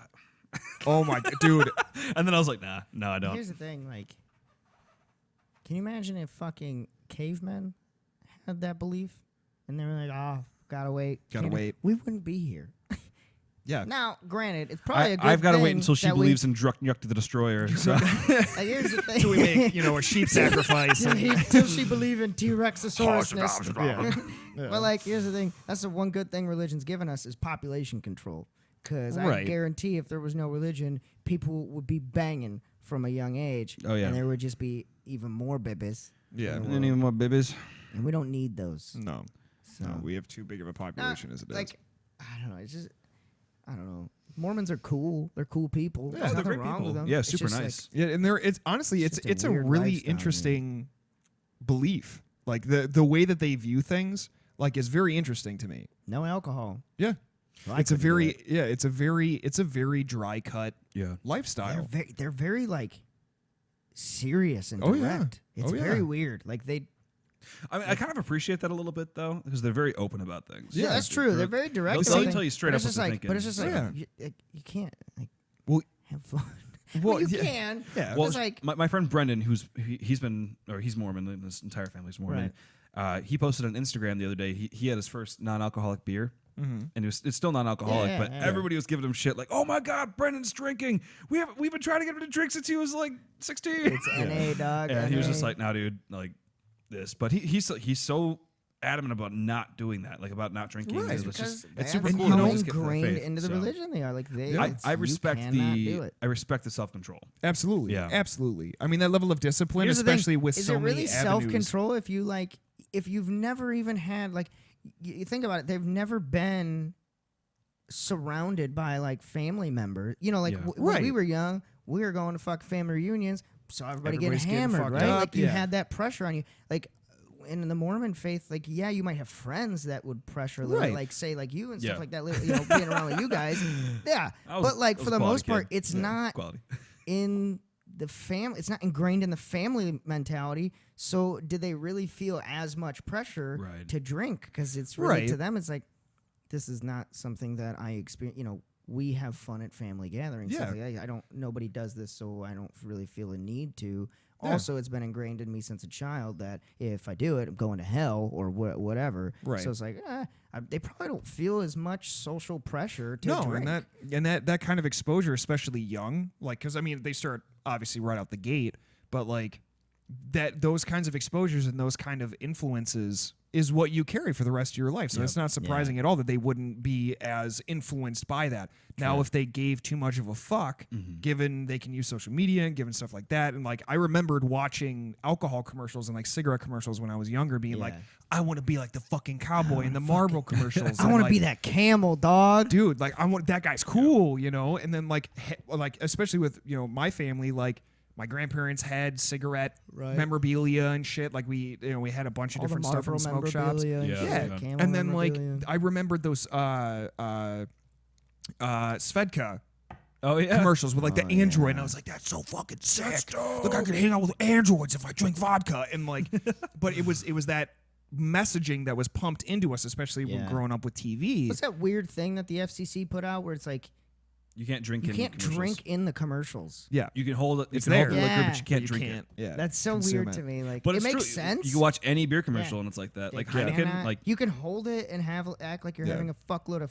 Oh my dude. And then I was like, nah, no, I don't. Here's the thing, like, can you imagine if fucking cavemen had that belief and they were like, oh, gotta wait. Gotta wait. We wouldn't be here. Yeah. Now, granted, it's probably a good I've got to thing wait until she that believes in Yuck the Destroyer. So. like, here's the thing. So we make, a sheep sacrifice. Till she believe in T-Rexosaurusness. Yeah. But like, here's the thing. That's the one good thing religion's given us is population control. Because I Right. guarantee if there was no religion, people would be banging from a young age. Oh, yeah. And there would just be even more babies. Yeah. Any more babies? And we don't need those. No. So, No, we have too big of a population as it is. like, I don't know. It's just, I don't know. Mormons are cool. They're cool people. Yeah, There's they're nothing great wrong people. with them. Yeah, It's super just, nice. Yeah, and it's honestly It's it's just a a weird really lifestyle, interesting belief. Like the way that they view things, like, is very interesting to me. No alcohol. Yeah. Well, I It's a couldn't do very it. it's a very dry cut Yeah. lifestyle. They're very like serious and Oh, direct. yeah. It's Oh, yeah. very weird. Like they. I mean, I kind of appreciate that a little bit though, because they're very open about things. Yeah, that's true. They're very direct. They'll about tell you things, straight but up it's what just they're like, thinking. But it's just like Yeah. you can't like Well, have fun. well, you yeah. can. Yeah. Well, it's like my friend Brendan, he's Mormon, and his entire family's Mormon. He posted on Instagram the other day. He had his first non-alcoholic beer, and it's still non-alcoholic, Yeah, but yeah. everybody was giving him shit like, "Oh my God, Brendan's drinking. We've been trying to get him to drink since he was like 16." it's NA dog. And he was NA. just like, "No, dude, like this." But he's so adamant about not doing that, like about not drinking. Right, It's Because just it's super that's cool. to how just get to the ingrained faith, into the so. religion they are. Like they. I you respect cannot do it. I respect the self-control. Absolutely. Yeah. Absolutely. I mean, that level of discipline, Here's the thing, especially with is so it really many avenues. self-control if you like if you've never even had like you think about it, they've never been surrounded by like family members. You know, like Yeah. when we Right. were young, we were going to fuck family reunions, saw everybody Everybody's getting getting hammered, fucked right? up, Like you yeah. had that pressure on you. Like in the Mormon faith, like yeah, you might have friends that would pressure a little, Right. like say like you and Yeah. stuff like that. You know, being around with you guys, yeah. I was- But like I was for a the quality most part, kid. it's not Quality. in the family. It's not ingrained in the family mentality. So did they really feel as much pressure Right. to drink? Because it's really Right. to them, it's like this is not something that I experience. You know, we have fun at family gatherings. Yeah. Stuff like that. I don't. Nobody does this, so I don't really feel a need to. Yeah. Also, it's been ingrained in me since a child that if I do it, I'm going to hell or whatever. Right. So it's like they probably don't feel as much social pressure to No, drink. and that kind of exposure, especially young, like, because I mean, they start obviously right out the gate, but like that those kinds of exposures and those kind of influences is what you carry for the rest of your life. So it's not surprising at all that they wouldn't be as influenced by that. Now, if they gave too much of a fuck, given they can use social media and given stuff like that, and like I remembered watching alcohol commercials and like cigarette commercials when I was younger, being like, I want to be like the fucking cowboy in the Marlboro commercials. I want to be that camel, dog. Dude, like I want that guy's cool, you know? And then like especially with, you know, my family, like my grandparents had cigarette memorabilia and shit. Like we had a bunch of All different the stuff from Marlboro smoke shops. memorabilia Yeah. And then like I remembered those Svedka commercials with like the android, and I was like, that's so fucking sick. Look, I could hang out with androids if I drink vodka. And like but it was that messaging that was pumped into us, especially when growing up with TV. What's that weird thing that the FCC put out where it's like you can't drink. You can't drink in the commercials. Yeah, you can hold it. It's you can there, hold the liquor, but you can't drink it. Yeah, that's so weird to me. Like, but it makes true. sense. You can watch any beer commercial and it's like that. Like Heineken, like you can hold it and act like you're having a fuckload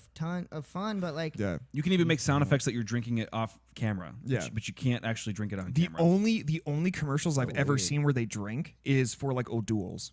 of fun, but like you can even make sound effects that you're drinking it off camera. Yeah, but you can't actually drink it on camera. The only commercials I've ever weird. seen where they drink is for like O'Doul's.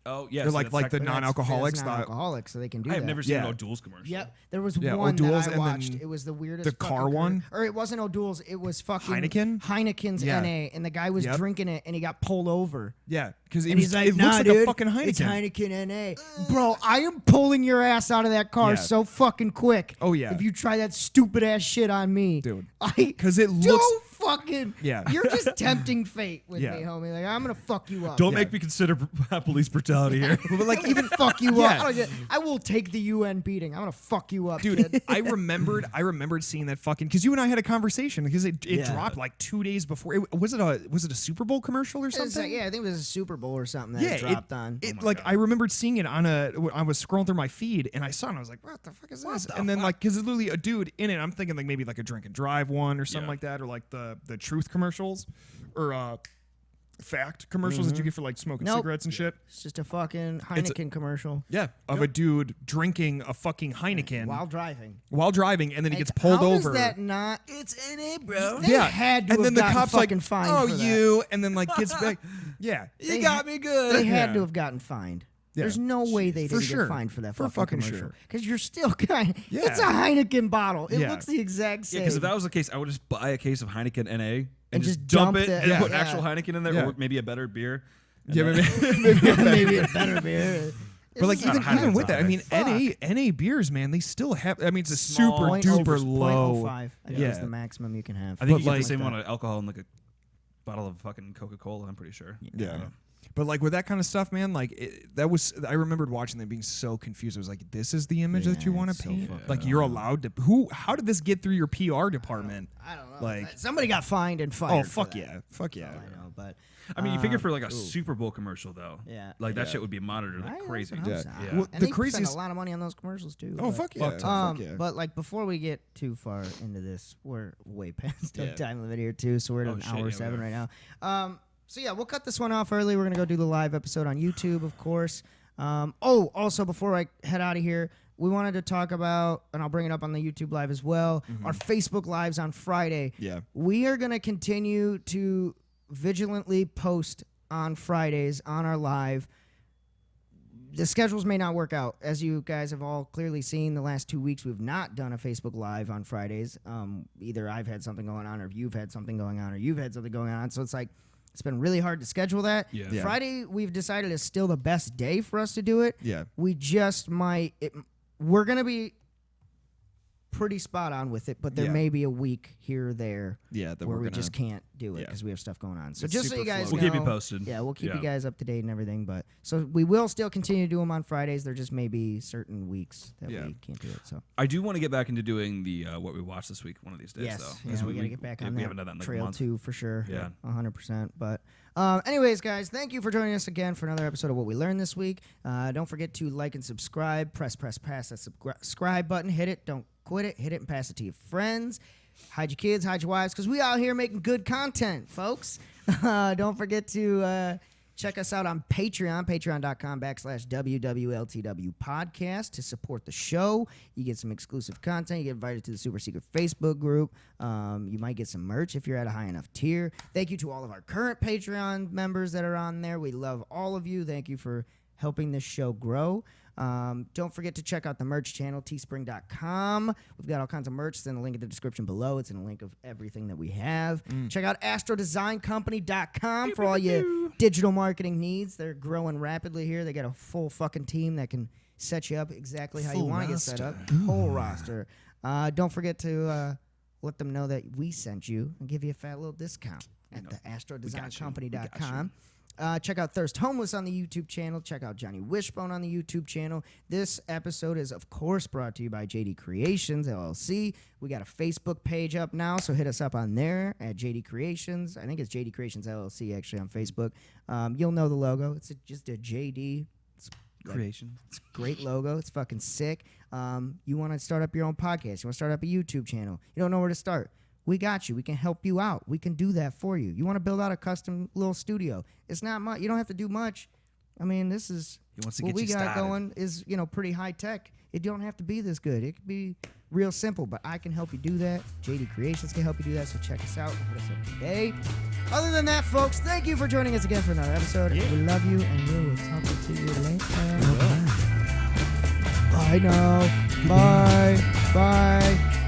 Oh yeah, they're like the non-alcoholics. Non-alcoholics, so they can do I that. have never seen an O'Doul's commercial. Yep, there was one O'Doul's that I watched. It was the weirdest. The car one, or it wasn't O'Doul's. It was fucking Heineken's NA, and the guy was drinking it, and he got pulled over. Yeah, because he's like, it looks like a fucking Heineken. It's Heineken NA, bro. I am pulling your ass out of that car so fucking quick. Oh yeah, if you try that stupid ass shit on me, dude. Because it looks. Fucking you're just tempting fate with me, homie. Like I'm gonna fuck you up. Don't make me consider police brutality here. But like even fuck you up. I will take the UN beating. I'm gonna fuck you up, dude. Kid. I remembered seeing that fucking because you and I had a conversation because it dropped like 2 days before. Was it a Super Bowl commercial or something? I think it was a Super Bowl or something that it dropped on. I remembered seeing it on I was scrolling through my feed and I saw it and I was like, what the fuck is this? And then like because it's literally a dude in it. I'm thinking like maybe like a drink and drive one or something like that, or like the truth commercials or fact commercials that you get for like smoking cigarettes and shit. It's just a fucking Heineken commercial. Yeah, of a dude drinking a fucking Heineken while driving, and then he gets pulled over. How is that not? It's NA, bro. They had to and then have the cops like, fined oh for you, that. and then like gets back. Yeah, you got me good. They had to have gotten fined. Yeah. There's no way they didn't get fined for that fucking commercial. Because you're still kind of... It's a Heineken bottle. It looks the exact same. Yeah, because if that was the case, I would just buy a case of Heineken NA and just dump it and put actual Heineken in there, or maybe a better beer. Yeah, maybe a better beer. But like even with that, I mean, NA beers, man, they still have. I mean, it's a super duper low. 0.05. I think that's the maximum you can have. I think you get the same amount of alcohol in like a bottle of fucking Coca-Cola. I'm pretty sure. Yeah. But like with that kind of stuff, man, like I remembered watching them being so confused. I was like, this is the image that you want to paint? Like you're allowed to how did this get through your PR department? I don't know. Like somebody got fined and fired. Oh fuck yeah. Fuck yeah. I know, but I mean, you figure for like a Super Bowl commercial though. Yeah. Like that shit would be monitored like crazy. Yeah. Well, and they spend a lot of money on those commercials too. Oh fuck yeah. Fuck yeah. But like before we get too far into this, we're way past the time limit here too, so we're at an hour 7 right now. So yeah, we'll cut this one off early. We're gonna go do the live episode on YouTube, of course. Also before I head out of here, we wanted to talk about, and I'll bring it up on the YouTube live as well, our Facebook lives on Friday. Yeah. We are gonna continue to vigilantly post on Fridays on our live. The schedules may not work out. As you guys have all clearly seen, the last 2 weeks we've not done a Facebook Live on Fridays. Either I've had something going on, or you've had something going on, or you've had something going on. So it's like, it's been really hard to schedule that. Yeah. Friday, we've decided, is still the best day for us to do it. Yeah. We just might... we're going to be pretty spot on with it, but there may be a week here or there where we just can't do it because we have stuff going on. So just so you guys know... We'll keep you posted. Yeah, we'll keep you guys up to date and everything. But so we will still continue to do them on Fridays. There just may be certain weeks that we can't do it. So I do want to get back into doing the what we watched this week one of these days, though. Yeah, we got to get back on we that haven't done that in like trail a month. too, for sure. Yeah. 100%. But anyways, guys, thank you for joining us again for another episode of What We Learned This Week. Don't forget to like and subscribe. Press that subscribe button. Hit it. Don't quit it. Hit it and pass it to your friends. Hide your kids, hide your wives, because we out here making good content, folks. Don't forget to Check us out on Patreon, patreon.com/WWLTW podcast to support the show. You get some exclusive content. You get invited to the super secret Facebook group. You might get some merch if you're at a high enough tier. Thank you to all of our current Patreon members that are on there. We love all of you. Thank you for helping this show grow. Don't forget to check out the merch channel, teespring.com. We've got all kinds of merch. It's in the link in the description below. It's in the link of everything that we have. Check out astrodesigncompany.com for all your digital marketing needs. They're growing rapidly here. They got a full fucking team that can set you up exactly how you want to get set up. Whole roster. Don't forget to let them know that we sent you and give you a fat little discount at the astrodesigncompany.com. Check out Thirst Homeless on the YouTube channel. Check out Johnny Wishbone on the YouTube channel. This episode is, of course, brought to you by JD Creations, LLC. We got a Facebook page up now, so hit us up on there at JD Creations. I think it's JD Creations, LLC, actually, on Facebook. You'll know the logo. It's just a JD Creation. It's a great logo. It's fucking sick. You want to start up your own podcast. You want to start up a YouTube channel. You don't know where to start. We got you. We can help you out. We can do that for you. You want to build out a custom little studio. It's not much. You don't have to do much. I mean, this is what we got going is, pretty high tech. It don't have to be this good. It could be real simple, but I can help you do that. JD Creations can help you do that, so check us out. Hit us up today. Other than that, folks, thank you for joining us again for another episode. Yeah. We love you, and we will talk to you later. Bye now. Bye. Bye.